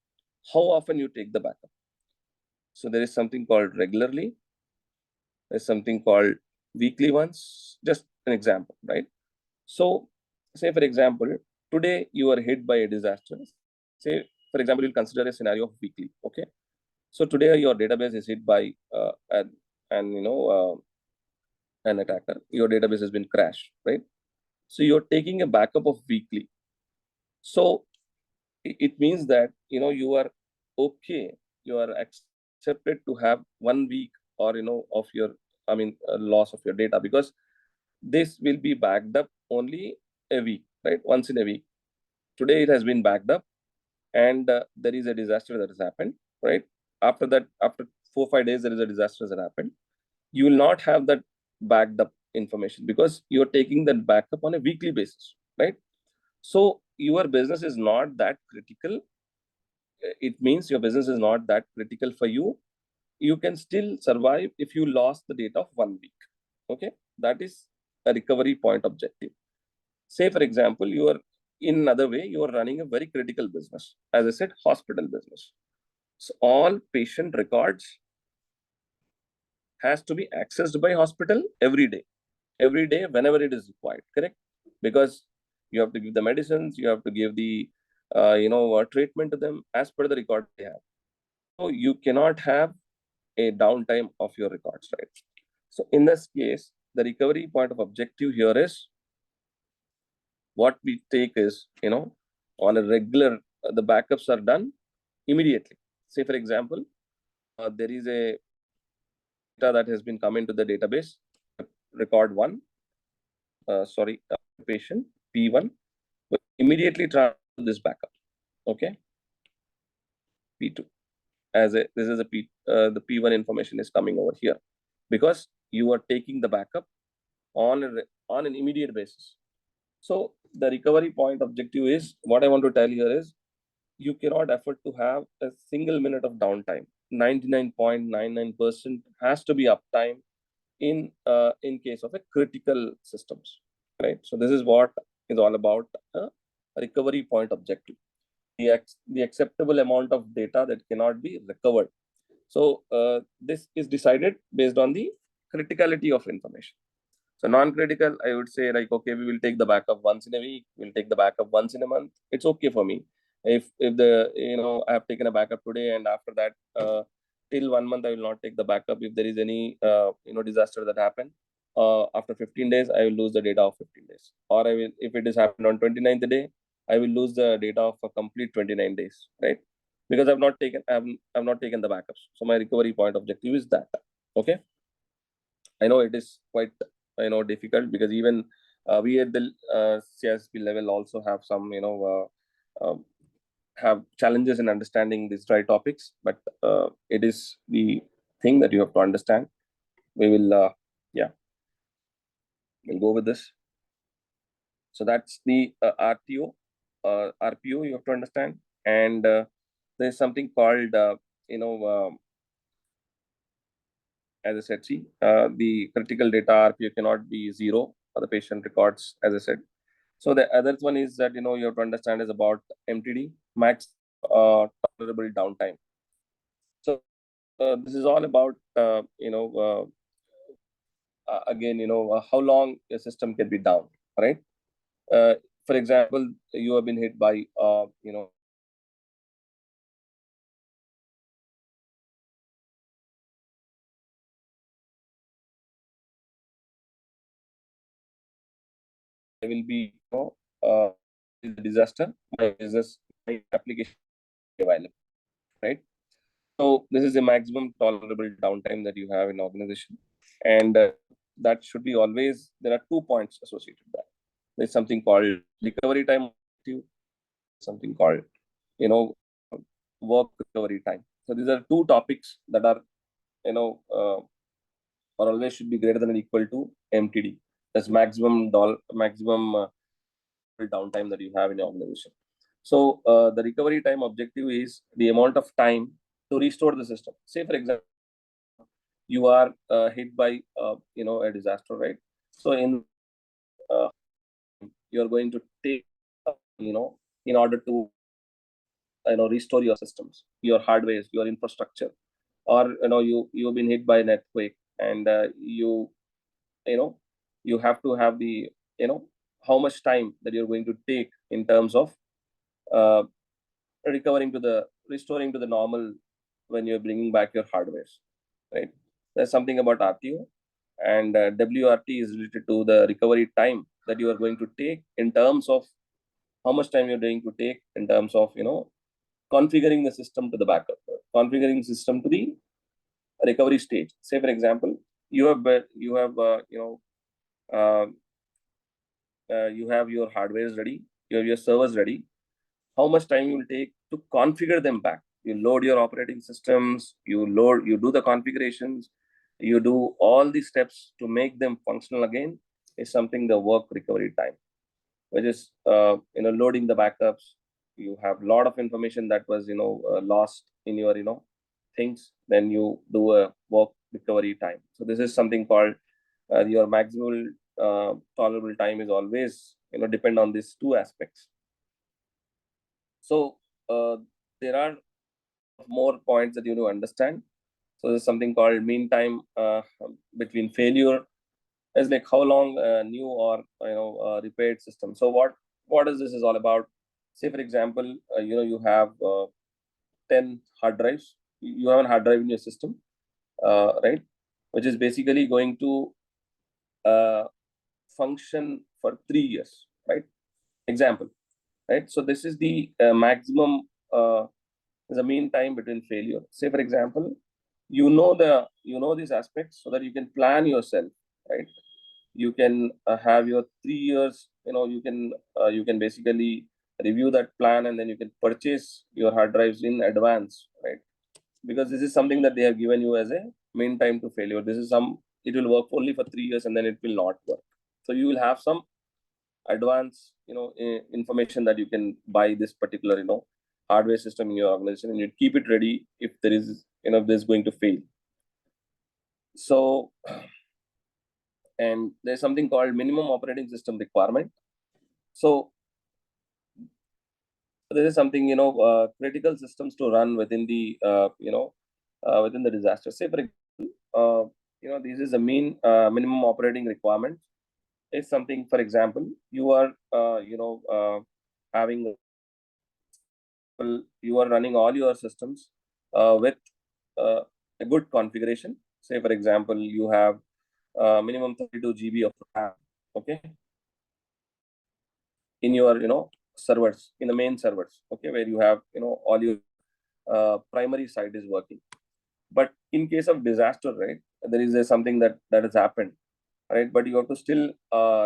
How often you take the backup? So there is something called regularly, There's something called weekly ones. Just an example, right? So, say for example, today you are hit by a disaster. Say, for example, you'll consider a scenario of weekly. Okay. So today your database is hit by an attacker. Your database has been crashed, right? So you're taking a backup of weekly. So it means that you are okay. You are accepted to have 1 week or of your loss of your data, because this will be backed up only a week, right? Once in a week. Today it has been backed up, and there is a disaster that has happened, right? After that, after 4 5 days, there is a disaster that happened. You will not have that backed up information, because you're taking that backup on a weekly basis, right? So your business is not that critical. It means your business is not that critical for you. You can still survive if you lost the data of 1 week. Okay, that is a recovery point objective. Say for example, you are in another way, you are running a very critical business, as I said, hospital business. So all patient records has to be accessed by hospital every day whenever it is required, correct? Because you have to give the medicines, you have to give the treatment to them as per the record they have. So you cannot have a downtime of your records, right? So in this case, the recovery point of objective here is, what we take is, on a regular, the backups are done immediately. Say for example, there is a data that has been come into the database, record one, patient P1, will immediately transfer this backup. Okay, P2, as a this is a the P1 information is coming over here, because you are taking the backup on an immediate basis. So the recovery point objective is, what I want to tell here is, you cannot afford to have a single minute of downtime. 99.99% has to be uptime in case of a critical systems, right? So this is what is all about a recovery point objective. The acceptable amount of data that cannot be recovered. So this is decided based on the criticality of information. So non-critical, I would say, like, okay, we will take the backup once in a week. We'll take the backup once in a month. It's okay for me. If the I have taken a backup today, and after that till 1 month I will not take the backup. If there is any disaster that happened after 15 days, I will lose the data of 15 days. Or I will, if it is happened on 29th day, I will lose the data of a complete 29 days, right? Because I've not taken the backups. So my recovery point objective is that. Okay. I know it is quite difficult, because even we at the CSP level also have some have challenges in understanding these dry topics, but it is the thing that you have to understand. We will we'll go with this. So that's the RTO, RPO you have to understand, and there's something called as I said, see, the critical data RPO cannot be zero for the patient records, as I said. So the other one is that you have to understand is about MTD, max tolerable downtime. So this is all about again how long a system can be down, right? For example, you have been hit by will be the disaster, my business, my application available, right? So this is the maximum tolerable downtime that you have in organization, and that should be always. There are 2 points associated with that. There's something called recovery time, something called you know work recovery time. So these are two topics that are or always should be greater than or equal to MTD. That's maximum downtime that you have in your organization. So the recovery time objective is the amount of time to restore the system. Say for example, you are hit by a disaster, right? So in uh, you are going to take in order to restore your systems, your hardware, your infrastructure, or you've been hit by an earthquake, and you have to have the how much time that you're going to take in terms of uh, restoring to the normal when you're bringing back your hardware, right? There's something about RTO, and WRT is related to the recovery time that you are going to take in terms of how much time you're going to take in terms of configuring the system to the backup, configuring the system to the recovery stage. Say for example, uh, you have your hardware ready, you have your servers ready. How much time you will take to configure them back? You load your operating systems, you do the configurations, you do all the steps to make them functional again, is something the work recovery time, which is loading the backups. You have a lot of information that was lost in your things. Then you do a work recovery time. So this is something called your maximal tolerable time is always depend on these two aspects. So there are more points that you need to understand. So there's something called mean time between failure. It's like how long a new or repaired system. So what is this is all about? Say for example, you have 10 hard drives. You have a hard drive in your system, right? Which is basically going to uh, function for 3 years, right? Example, right? So this is the maximum. Is a mean time between failure. Say for example, these aspects so that you can plan yourself, right? You can have your 3 years. You can basically review that plan, and then you can purchase your hard drives in advance, right? Because this is something that they have given you as a mean time to failure. This is some It will work only for 3 years, and then it will not work. So you will have some advance information that you can buy this particular hardware system in your organization, and you keep it ready if there is if this is going to fail. So, and there's something called minimum operating system requirement. So this is something critical systems to run within the within the disaster. Say for example, this is a minimum operating requirement. Is something, for example, you are having you are running all your systems with uh, a good configuration. Say for example, you have minimum 32 GB of RAM, okay, in your servers, in the main servers, okay, where you have all your primary site is working. But in case of disaster, right, there is something that has happened, right? But you have to still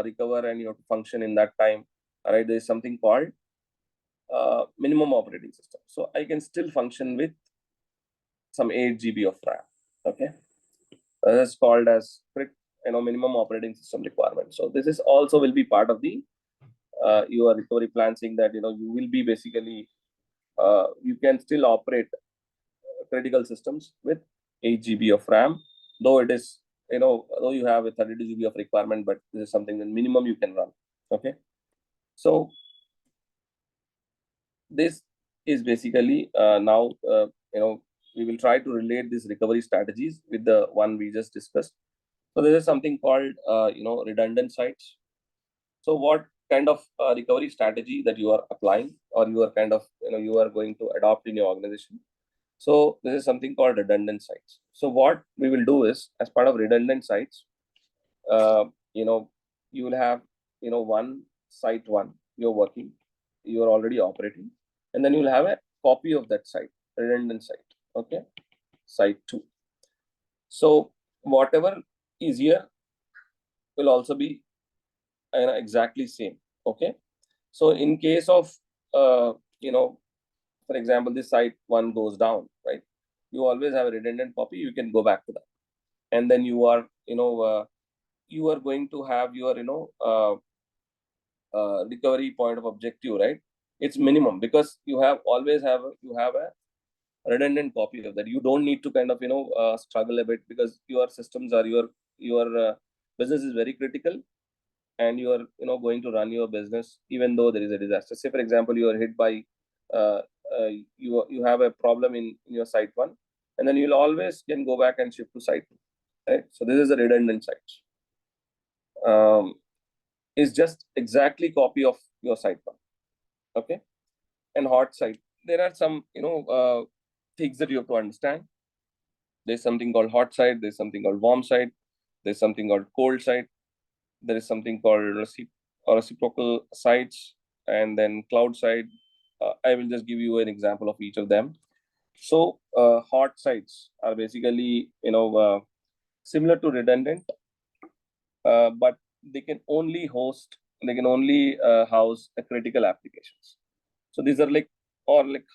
recover, and you have to function in that time, right? There is something called minimum operating system. So I can still function with some 8 GB of RAM. Okay, that's called as minimum operating system requirement. So this is also will be part of the your recovery plan, saying that you will be basically you can still operate critical systems with 8 GB of RAM, though it is though you have a 32 GB of requirement, but this is something that minimum you can run. Okay, so this is basically now we will try to relate these recovery strategies with the one we just discussed. So there is something called redundant sites. So what kind of recovery strategy that you are applying, or you are kind of you are going to adopt in your organization? So this is something called redundant sites. So what we will do is, as part of redundant sites, uh, you know you will have one site one you're working, you're already operating, and then you'll have a copy of that site, redundant site. Okay, site two. So whatever is here will also be exactly same. Okay, so in case of uh, you know for example, this site one goes down, right? You always have a redundant copy, you can go back to that, and then you are going to have your recovery point of objective, right? It's minimum, because you have a redundant copy of that. You don't need to kind of struggle a bit, because your systems are your business is very critical, and you are going to run your business even though there is a disaster. Say for example, you are hit by uh, you have a problem in your site one, and then you'll always can go back and shift to site two. right? So this is a redundant site. Is just exactly copy of your site one. Okay. And hot site, there are some things that you have to understand. There's something called hot site, there's something called warm site, there's something called cold site, there is something called reciprocal sites, and then cloud site. I will just give you an example of each of them. So hot sites are basically similar to redundant, but they can only house a critical applications. So these are like or like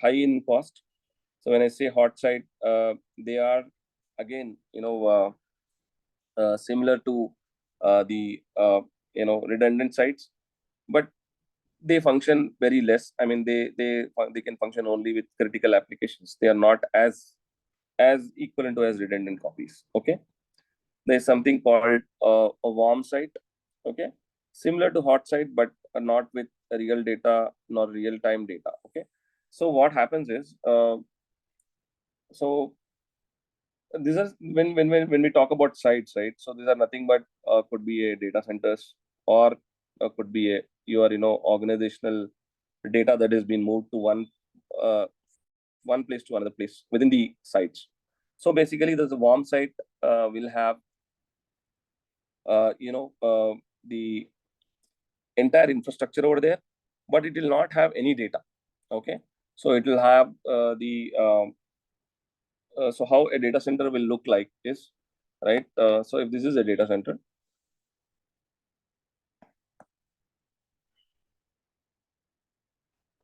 high in cost. So when I say hot site, they are again similar to the redundant sites, but they function very less. I mean, they can function only with critical applications. They are not as equivalent to as redundant copies. Okay, there's something called a warm site. Okay, similar to hot site, but not with real data nor real time data. Okay, so what happens is so these are when we talk about sites, right? So these are nothing but could be a data centers, or could be a your organizational data that has been moved to uh, one place to another place within the sites. So basically, there's a warm site will have the entire infrastructure over there, but it will not have any data. Okay, so it will have the so how a data center will look like is, right? So if this is a data center,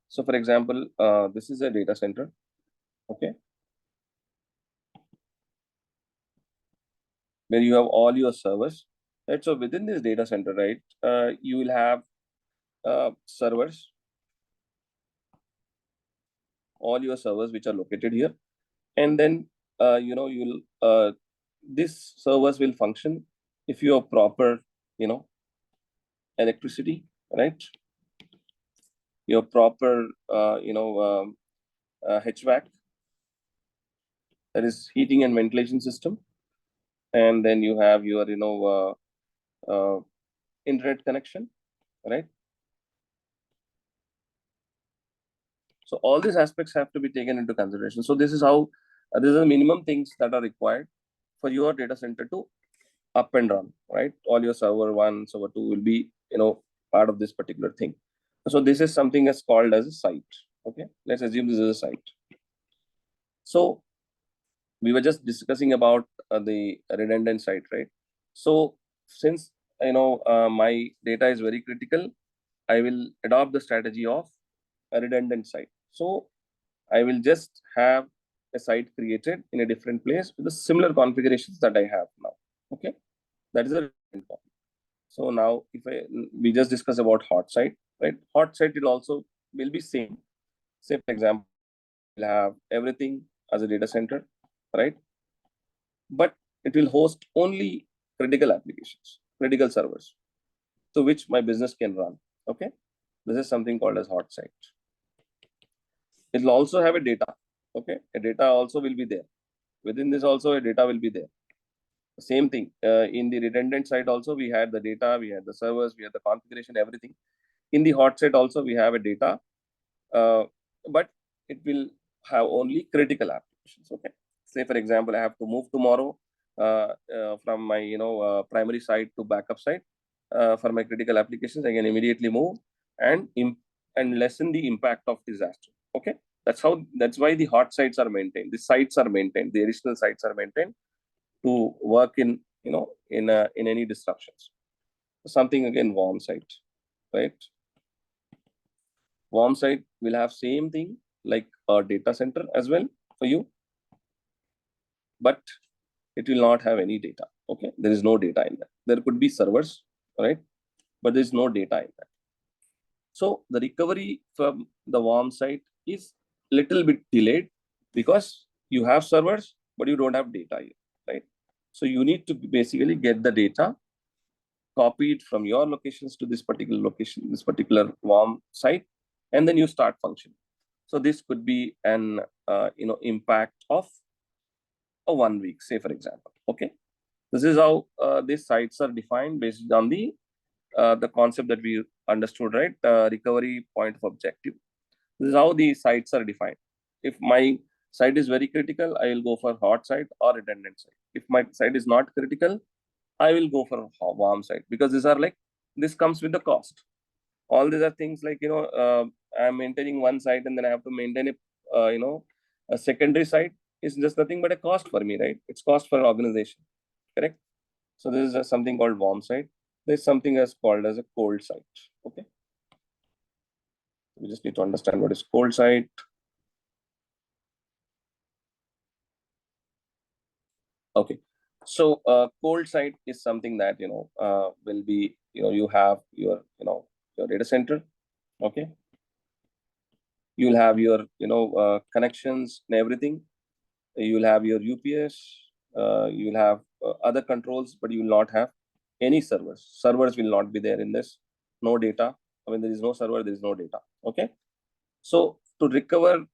so for example, this is a data center. Okay, where you have all your servers, right? So within this data center, right, you will have servers, all your servers which are located here, and then you'll this servers will function if you have proper electricity, right? Your proper HVAC, that is heating and ventilation system, and then you have your internet connection, right? So all these aspects have to be taken into consideration. So this is how these are the minimum things that are required for your data center to up and run, right? All your server one, server two will be part of this particular thing. So this is something that's called as a site. Okay, let's assume this is a site. So we were just discussing about the redundant site, right? So since my data is very critical, I will adopt the strategy of a redundant site. So I will just have a site created in a different place with the similar configurations that I have now. Okay, that is a redundant copy. So now if we just discuss about hot site, right? Hot site will be same. Say for example, we'll have everything as a data center, right? But it will host only critical applications, critical servers, to which my business can run. Okay, this is something called as hot site. It will also have a data. Okay, a data also will be there. Within this also a data will be there. Same thing in the redundant side also, we had the data, we had the servers, we had the configuration, everything. In the hot site also we have a data, but it will have only critical applications. Okay, say for example, I have to move tomorrow from my primary site to backup site for my critical applications. I can immediately move and lessen the impact of disaster. Okay, that's why the hot sites are maintained, the sites are maintained, the additional sites are maintained to work in in any disruptions. Something again, warm site, right? Warm site will have same thing like a data center as well for you, but it will not have any data. Okay, there is no data in that. There could be servers, right? But there is no data in that. So the recovery from the warm site is little bit delayed because you have servers, but you don't have data yet, right? So you need to basically get the data, copy it from your locations to this particular location, this particular warm site, and then you start functioning. So this could be an impact of a 1 week, say for example. Okay, This is how these sites are defined based on the concept that we understood, right? Recovery point of objective. This is how the sites are defined. If my site is very critical, I will go for hot site or redundant site. If my site is not critical, I will go for a warm site, because these are like, this comes with the cost. All these are things like, I'm maintaining one site and then I have to maintain a secondary site. Is just nothing but a cost for me, right? It's cost for an organization, correct? So this is something called warm site. There's something as called as a cold site. Okay, we just need to understand what is cold site. Okay, so cold site is something that will be, you have your your data center. Okay, you'll have your connections and everything. You'll have your UPS. You'll have other controls, but you will not have any servers. Servers will not be there in this. No data. When there is no server, there is no data. Okay, so to recover,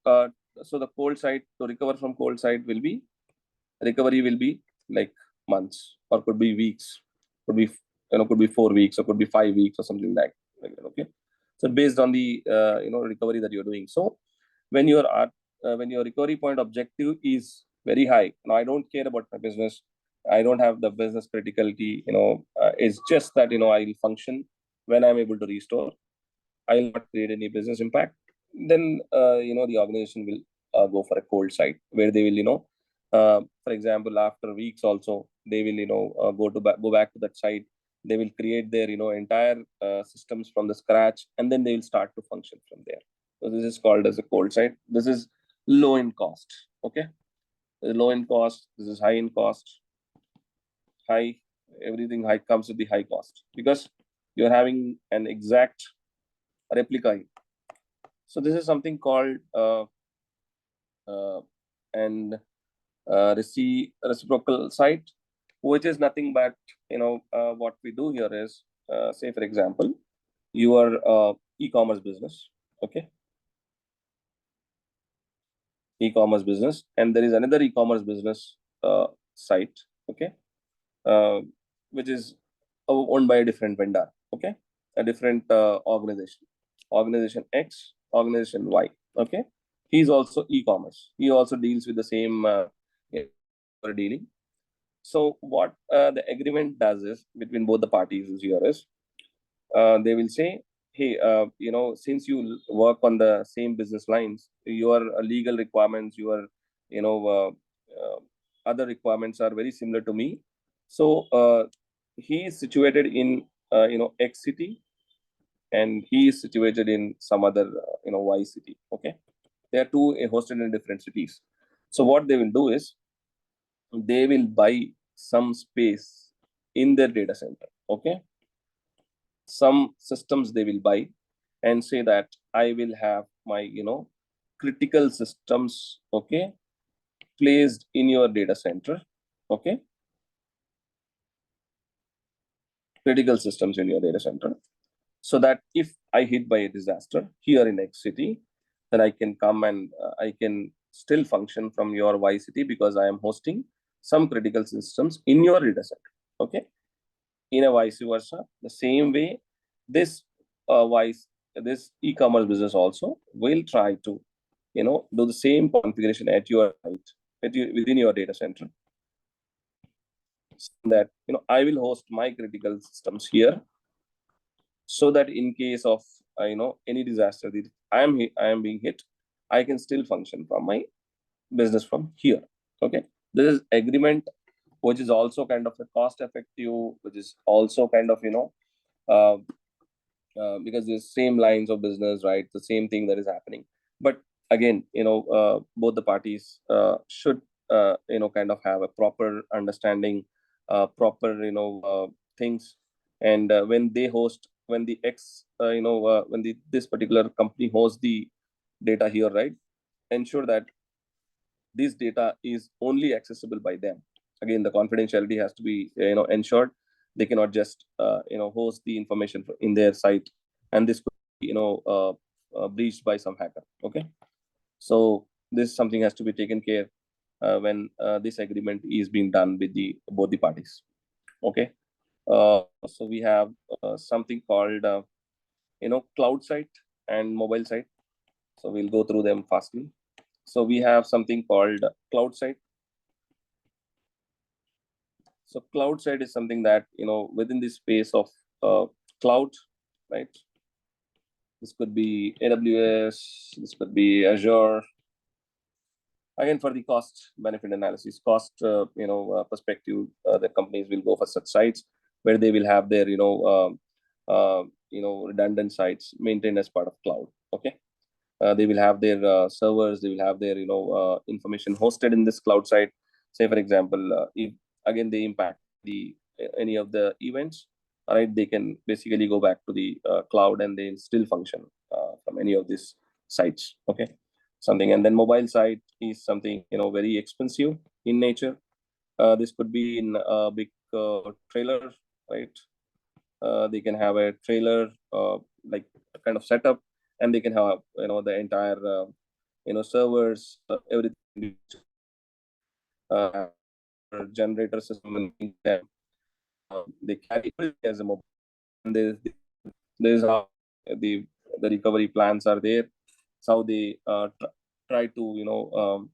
so the cold site, to recover from cold site will be, recovery will be like months, or could be weeks, could be could be 4 weeks, or could be 5 weeks, or something like that. Okay, so based on the recovery that you're doing. So when your when your recovery point objective is very high, now I don't care about my business, I don't have the business criticality, it's just that I will function when I'm able to restore, I will not create any business impact. Then the organization will go for a cold site, where they will for example, after weeks also, they will go back to that site. They will create their entire systems from the scratch, and then they will start to function from there. So this is called as a cold site. This is low in cost. Okay, this is low in cost. This is high in cost. High, everything high comes with the high cost, because you're having an exact replica. So this is something called and reciprocal site, which is nothing but what we do here is, say for example, your e-commerce business. Okay, e-commerce business, and there is another e-commerce business site. Okay, uh, which is owned by a different vendor. Okay, a different organization X, organization Y. Okay, he's also e-commerce, he also deals with the same dealing. So what the agreement does is, between both the parties is here is, they will say, hey, since you work on the same business lines, your legal requirements, your you know uh, uh, other requirements are very similar to me. So he is situated in X city, and he is situated in some other Y city. Okay, they are two hosted in different cities. So what they will do is, they will buy some space in their data center. Okay, some systems they will buy, and say that I will have my critical systems, okay, placed in your data center. Okay, critical systems in your data center, so that if I hit by a disaster here in X city, then I can come and I can still function from your Y city, because I am hosting some critical systems in your data center. Okay, in a vice versa, the same way, this vice this e-commerce business also will try to do the same configuration at your site, within your data center, so that I will host my critical systems here, so that in case of any disaster that I am being hit, I can still function from my business from here. Okay, this is agreement, which is also kind of a cost effective, which is also kind of uh, because there's same lines of business, right? The same thing that is happening. But again, both the parties should kind of have a proper understanding, proper things. And when they host, when the X when the this particular company hosts the data here, right, ensure that this data is only accessible by them. Again, the confidentiality has to be ensured. They cannot just host the information in their site, and this could be breached by some hacker. Okay, so this something has to be taken care. when this agreement is being done with the both the parties. Okay. So we have something called cloud site and mobile site. So we'll go through them fastly. So we have something called cloud site. So cloud side is something that, within the space of cloud, right? This could be AWS, this could be Azure. Again, for the cost benefit analysis, cost, perspective, the companies will go for such sites where they will have their, redundant sites maintained as part of cloud. Okay. They will have their servers, they will have their information hosted in this cloud site. Say for example, if again they impact the any of the events, right, they can basically go back to the cloud and they still function from any of these sites. Okay. Something. And then mobile site is something very expensive in nature. This could be in a big trailer, right? They can have a trailer, like a kind of setup, and they can have the entire servers, everything, uh, generator system, and them. They carry it as a mobile. And there's how the recovery plans are there. It's how they try to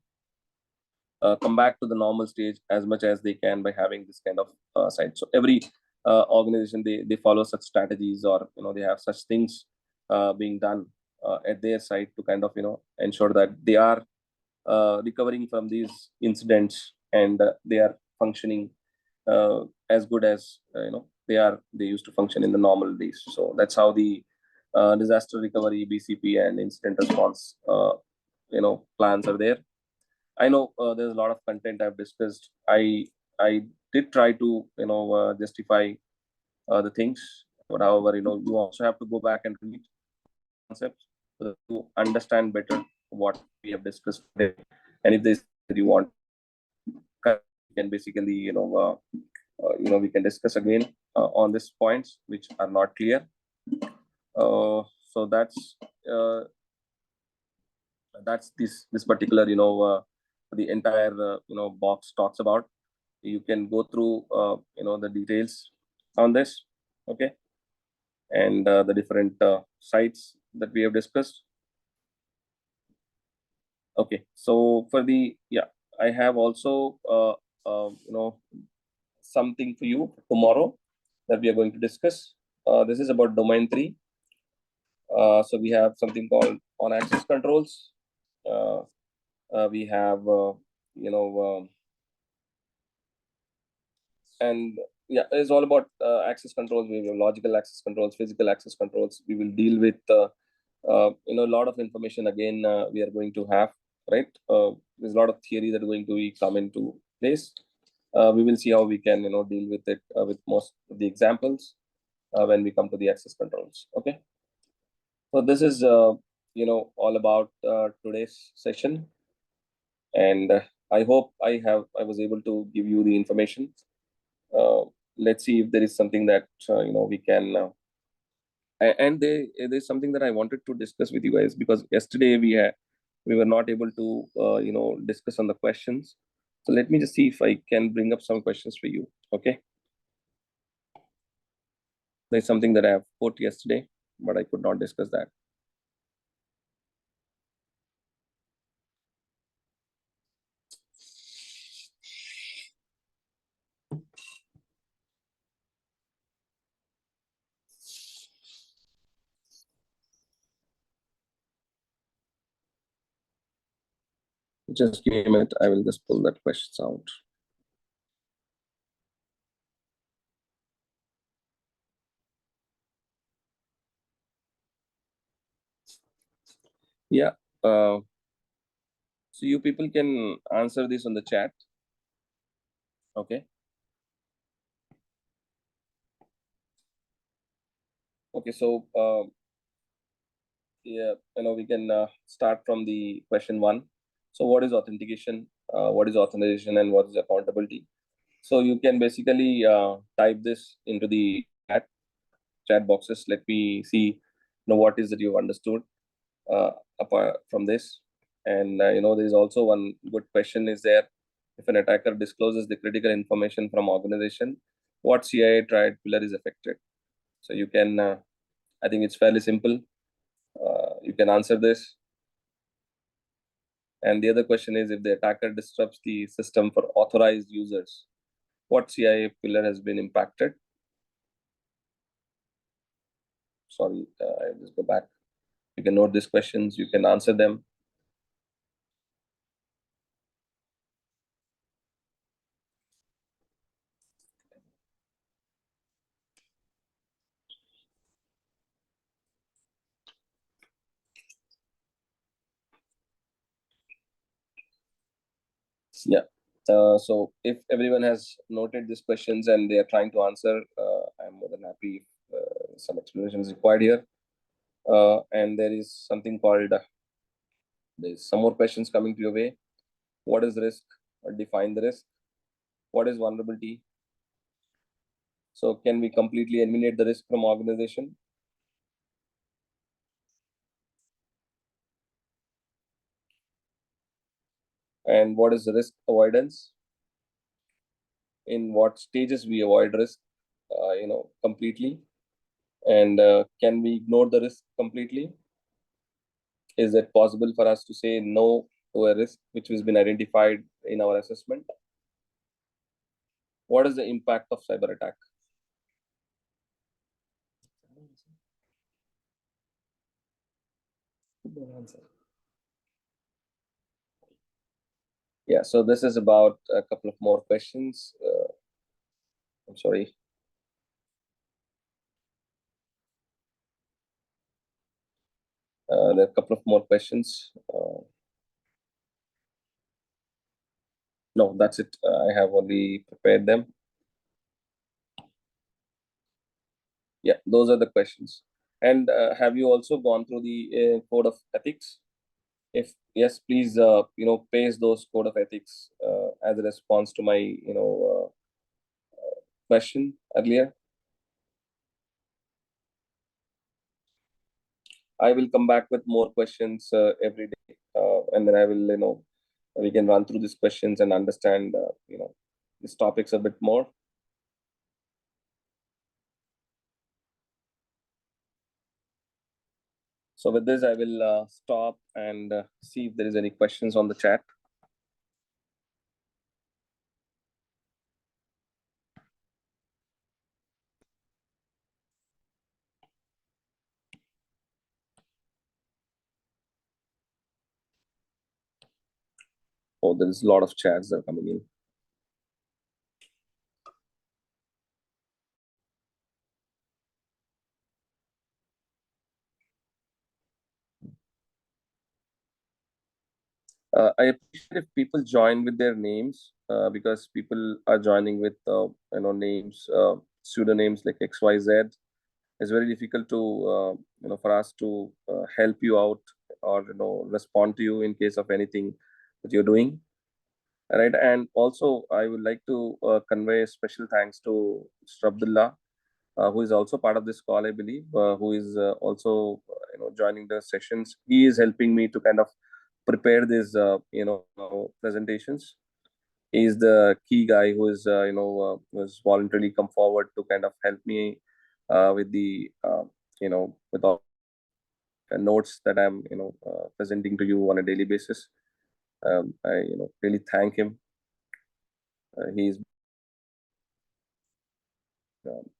come back to the normal stage as much as they can by having this kind of site. So every organization, they follow such strategies, or they have such things being done at their site to kind of ensure that they are recovering from these incidents, and they are functioning as good as they used to function in the normal days. So that's how the disaster recovery, BCP, and incident response plans are there. I know there's a lot of content I've discussed. I did try to justify the things, but however, you also have to go back and read concepts to understand better what we have discussed today. And if there's that you want, you can basically we can discuss again on these points which are not clear. So that's this particular the entire box talks about. You can go through the details on this. Okay. And the different sites that we have discussed. Okay. So for the, yeah, I have also something for you tomorrow that we are going to discuss. This is about domain 3. So we have something called on access controls. uh, we have you know and yeah, it's all about access controls. We have logical access controls, physical access controls. We will deal with a lot of information again. We are going to have, right, there's a lot of theory that are going to come into place. We will see how we can deal with it with most of the examples when we come to the access controls. Okay. So this is all about today's session, and I hope I was able to give you the information. uh, let's see if there is something that we can and there's something that I wanted to discuss with you guys, because yesterday we were not able to discuss on the questions. So let me just see if I can bring up some questions for you. Okay. There's something that I have put yesterday, but I could not discuss that. Just give me a minute. I will just pull that questions out. Yeah. So you people can answer this on the chat. Okay. Okay. So yeah, we can start from the question 1. So what is authentication? What is authorization, and what is accountability? So you can basically type this into the chat boxes. Let me see what is that you've understood apart from this. And there's also one good question is there. if an attacker discloses the critical information from organization, what CIA triad pillar is affected? So you can, I think it's fairly simple. You can answer this. And the other question is, if the attacker disrupts the system for authorized users, what CIA pillar has been impacted? Sorry, I'll just go back. You can note these questions, you can answer them. Yeah. So if everyone has noted these questions and they are trying to answer, I'm more than happy if some explanation is required here. And there is something called, there's some more questions coming to your way. What is risk? Or define the risk. What is vulnerability? So can we completely eliminate the risk from organization? And what is the risk avoidance? In what stages we avoid risk, completely? And can we ignore the risk completely? Is it possible for us to say no to a risk which has been identified in our assessment? What is the impact of cyber attack? Yeah, so this is about a couple of more questions. I'm sorry. There are a couple of more questions. No, that's it. I have already prepared them. Yeah, those are the questions. And have you also gone through the code of ethics? If yes, please, paste those code of ethics as a response to my, question earlier. I will come back with more questions every day, and then I will, we can run through these questions and understand, these topics a bit more. So with this, I will stop and see if there is any questions on the chat. Oh, there is a lot of chats that are coming in. I appreciate if people join with their names because people are joining with names, pseudonyms like XYZ. It's very difficult to for us to help you out or respond to you in case of anything that you're doing. Right, and also I would like to convey special thanks to Mr. Abdullah, who is also part of this call, I believe, who is also joining the sessions. He is helping me to kind of prepare these presentations. He's the key guy who is was voluntarily come forward to kind of help me with the with all the notes that I'm presenting to you on a daily basis. I really thank him. He's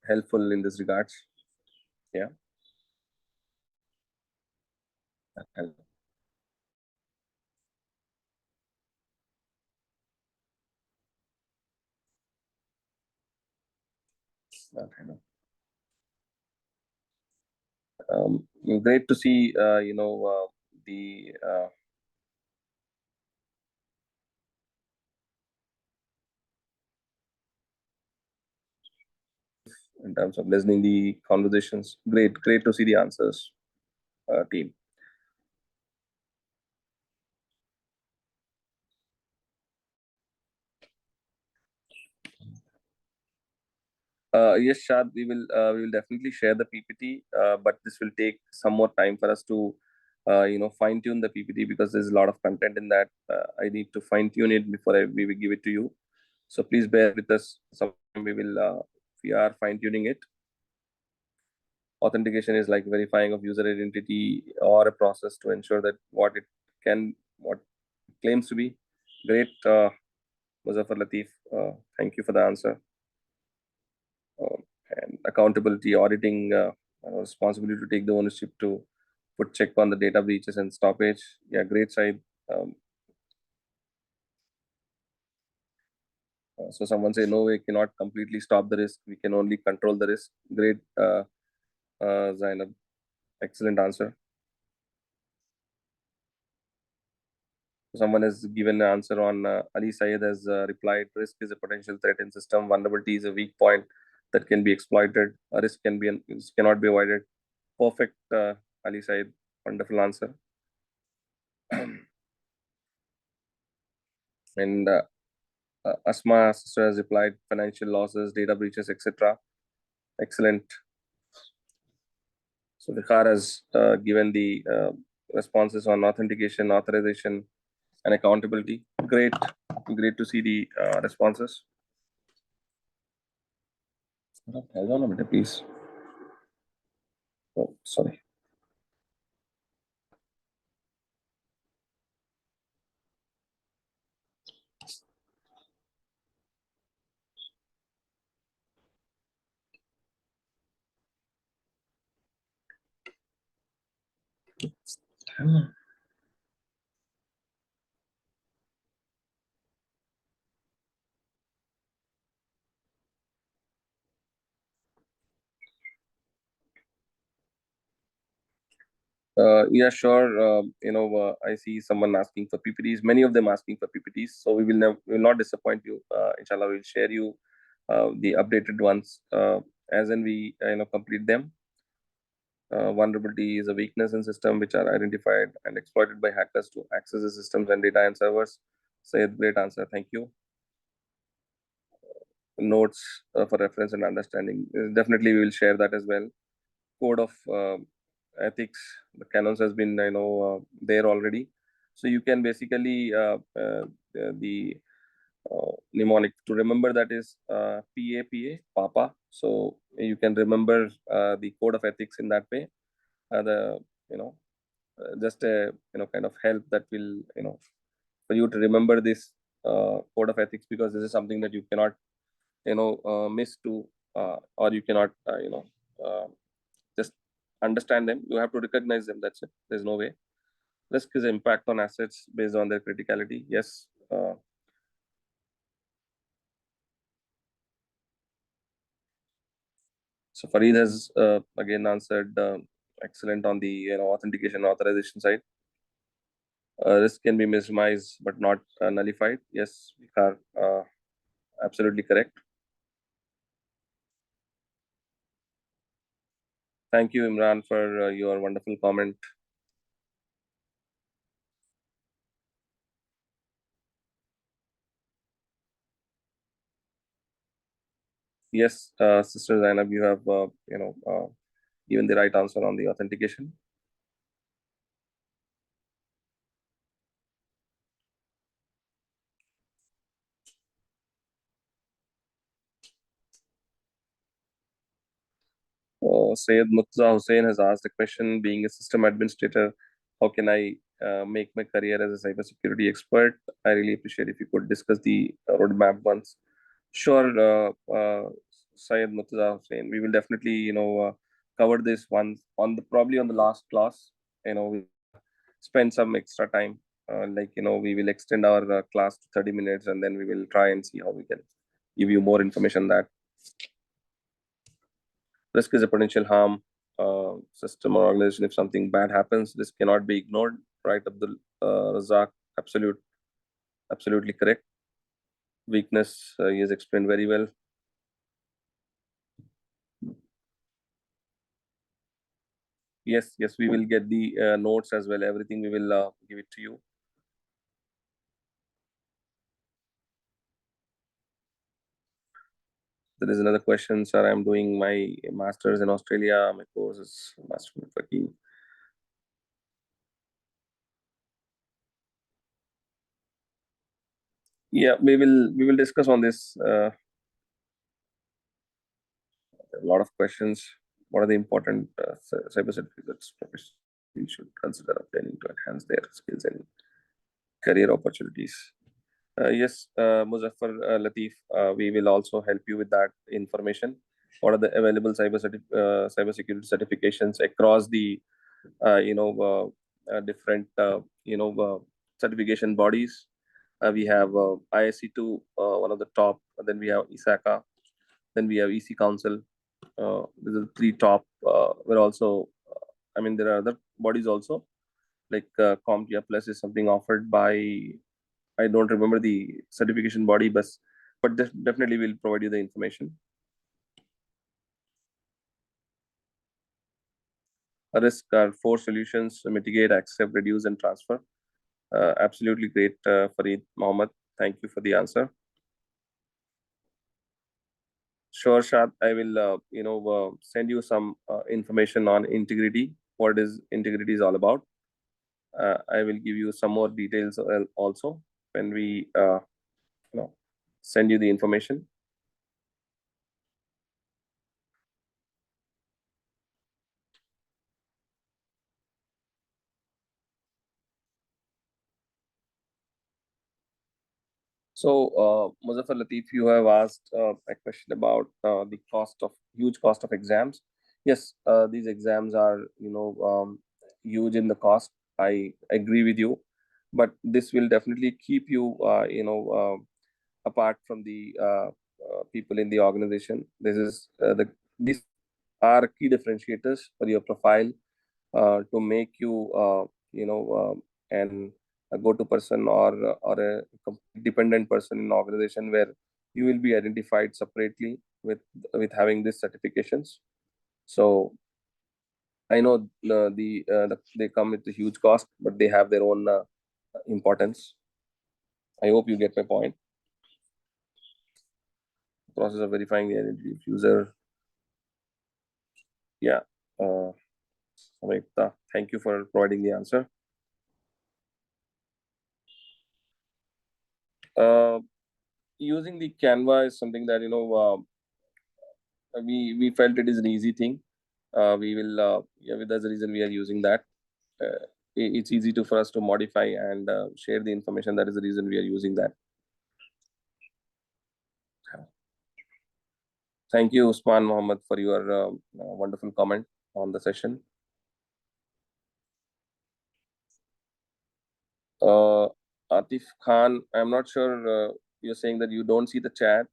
helpful in this regards. Yeah. Okay. Great to see the in terms of listening the conversations. Great to see the answers, team. Yes, Shad, we will definitely share the PPT, but this will take some more time for us to fine tune the PPT because there's a lot of content in that. I need to fine tune it before we will give it to you. So please bear with us. Sometime we are fine tuning it. Authentication is like verifying of user identity or a process to ensure that what it claims to be. Great, Muzaffar Latif. Thank you for the answer. Um, and accountability, auditing, responsibility to take the ownership to put check on the data breaches and stoppage. Yeah, great side. Um, so someone say no, we cannot completely stop the risk. We can only control the risk. Great, Zainab. Excellent answer. Someone has given an answer on Ali Syed has replied, risk is a potential threat in system. Vulnerability is a weak point that can be exploited. A risk cannot be avoided. Perfect, Ali Syed. Wonderful answer. And Asma sister has replied, financial losses, data breaches, etc. Excellent. So Vikhar has given the responses on authentication, authorization, and accountability. Great, great to see the responses. Hold on a minute, please. Oh, sorry. Yeah, sure. I see someone asking for PPTs. Many of them asking for PPTs. So we will not disappoint you. Inshallah, we'll share you the updated ones as and we complete them. Vulnerability is a weakness in system which are identified and exploited by hackers to access the systems and data and servers. Sayed, great answer. Thank you. Notes for reference and understanding. Definitely, we will share that as well. Code of ethics, the canons has been there already. So you can basically the mnemonic to remember that is PAPA, Papa. So you can remember the code of ethics in that way. The you know just a kind of help that will for you to remember this code of ethics, because this is something that you cannot miss to or you cannot uh, just understand them. You have to recognize them. That's it. There's no way. Risk is impact on assets based on their criticality. Yes. So Farid has again answered excellent on the authentication authorization side. Risk can be minimized but not nullified. Yes, we are absolutely correct. Thank you, Imran, for your wonderful comment. Yes, Sister Zainab, you have given the right answer on the authentication. Sayed Murtaza Hussain has asked a question: being a system administrator, how can I make my career as a cybersecurity expert? I really appreciate if you could discuss the roadmap once. Sure, Syed Murtaza Hussain. We will definitely, cover this once on the probably on the last class. We spend some extra time. We will extend our class to 30 minutes, and then we will try and see how we can give you more information that risk is a potential harm system or organization. If something bad happens, this cannot be ignored. Right, Abdul Razak? Absolutely correct. Weakness, he has explained very well. Yes, yes, we will get the notes as well. Everything we will give it to you. There is another question, sir. I'm doing my master's in Australia. My course is master networking. Yeah, we will discuss on this. A lot of questions. What are the important cyber certificates professionals should consider obtaining to enhance their skills and career opportunities? Yes, Muzaffar Latif, we will also help you with that information. What are the available cybersecurity certifications across the different certification bodies? We have ISC2, one of the top. Then we have ISACA. Then we have EC Council. These are the three top. We're also, I mean, there are other bodies also, like CompTIA Plus is something offered by, I don't remember the certification body, but definitely we'll provide you the information. Risk are four solutions: mitigate, accept, reduce, and transfer. Absolutely great, Fareed Mohammed. Thank you for the answer. Sure, Shad. I will, send you some information on integrity. What is integrity is all about. I will give you some more details also when we, you know, send you the information. So, Muzaffar Latif, you have asked a question about the huge cost of exams. Yes, these exams are, huge in the cost. I agree with you, but this will definitely keep you, apart from the people in the organization. These are key differentiators for your profile to make you, an a go-to person or a dependent person in an organization where you will be identified separately with having these certifications. So I know they come with a huge cost, but they have their own importance. I hope you get my point. Process of verifying the identity of user. Yeah. Uh, Samyukta, thank you for providing the answer. Uh, Using the Canva is something that we felt it is an easy thing. We will Yeah, that's the reason we are using that. It's easy to for us to modify and share the information. That is the reason we are using that. Thank you, Usman Mohammed, for your wonderful comment on the session. Uh, Atif Khan, I'm not sure. You're saying that you don't see the chat.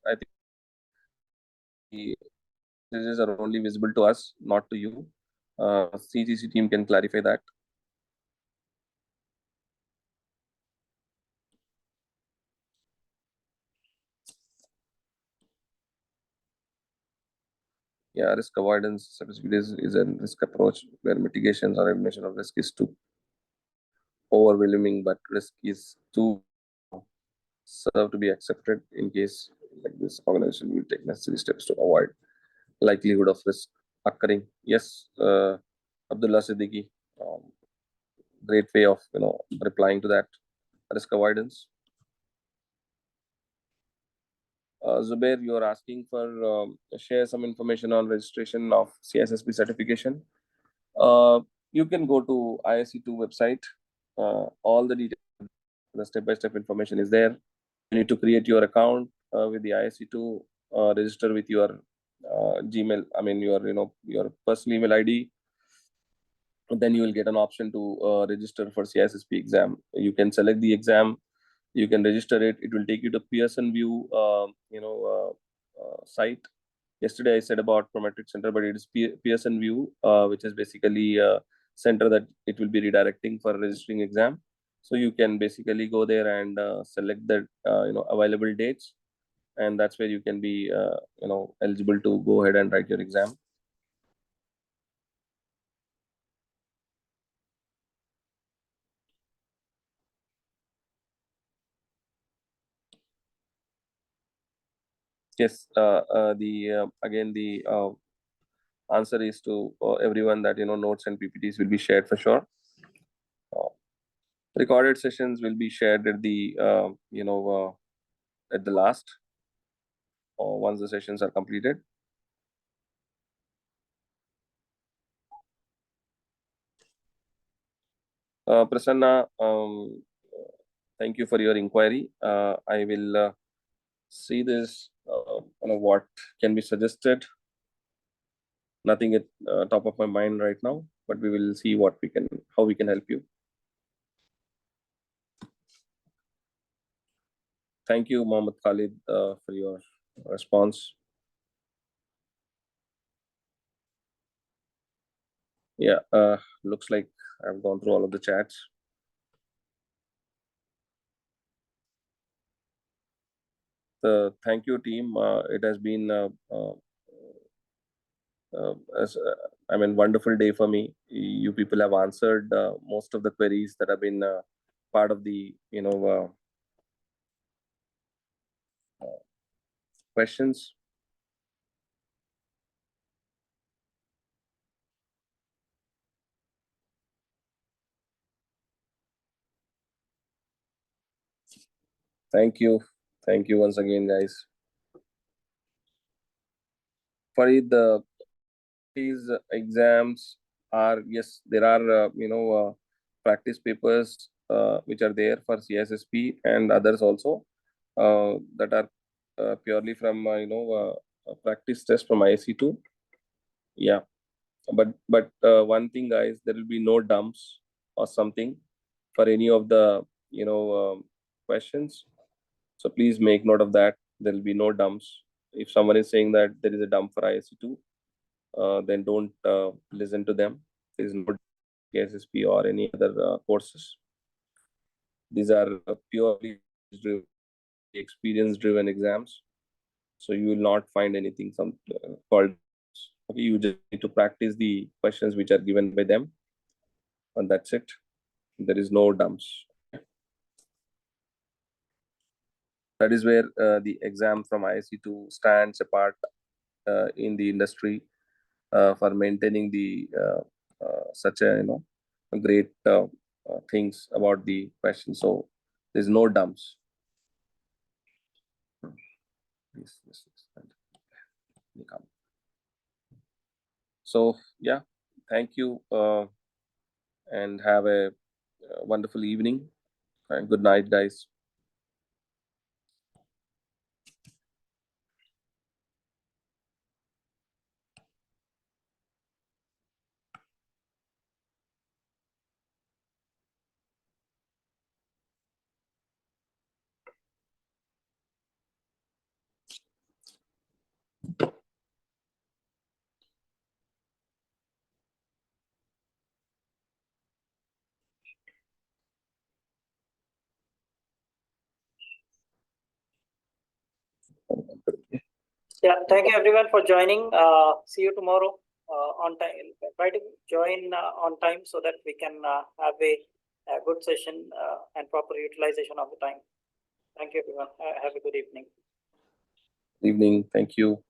I think the messages are only visible to us, not to you. CGC team can clarify that. Yeah, risk avoidance cybersecurity is a risk approach where mitigations or elimination of risk is too overwhelming, but risk is too serve to be accepted. In case like this, organization will take necessary steps to avoid likelihood of risk occurring. Yes, Abdullah Siddiqui, um, great way of replying to that risk avoidance. Zubair, you are asking for share some information on registration of CSSP certification. Uh, you can go to ISC2 website. All the details, the step-by-step information is there. You need to create your account with the ISC2, register with your Gmail. I mean, your personal email ID. Then you will get an option to register for CISSP exam. You can select the exam. You can register it. It will take you to Pearson View, site. Yesterday I said about Prometric Center, but it is Pearson View, which is basically a center that it will be redirecting for registering exam. So you can basically go there and select the available dates, and that's where you can be eligible to go ahead and write your exam. Yes, the again the answer is to everyone that notes and PPTs will be shared for sure. Uh, Recorded sessions will be shared at the at the last, or once the sessions are completed. Prasanna, thank you for your inquiry. I will see this. What can be suggested? Nothing at top of my mind right now, but we will see how we can help you. Thank you, Mohammed Khalid, for your response. Yeah, looks like I've gone through all of the chats. Thank you, team. It has been as I mean, wonderful day for me. You people have answered most of the queries that have been part of the questions. Thank you once again, guys. Farid, these exams are, yes, there are practice papers which are there for CSSP and others also that are purely from practice test from ISC2. Yeah, but one thing, guys, there will be no dumps or something for any of the questions. So please make note of that. There will be no dumps. If someone is saying that there is a dump for ISC2, then don't listen to them. There is no SSP or any other courses. These are purely experience-driven exams. So you will not find anything called. Okay, you just need to practice the questions which are given by them, and that's it. There is no dumps. That is where the exam from ISC2 stands apart in the industry for maintaining the such a great things about the question. So there's no dumps. Yes. So yeah, thank you and have a wonderful evening and good night, guys. Yeah, thank you everyone for joining. See you tomorrow on time. Try to join on time so that we can have a good session and proper utilization of the time. Thank you everyone. Have a good evening. Evening. Thank you.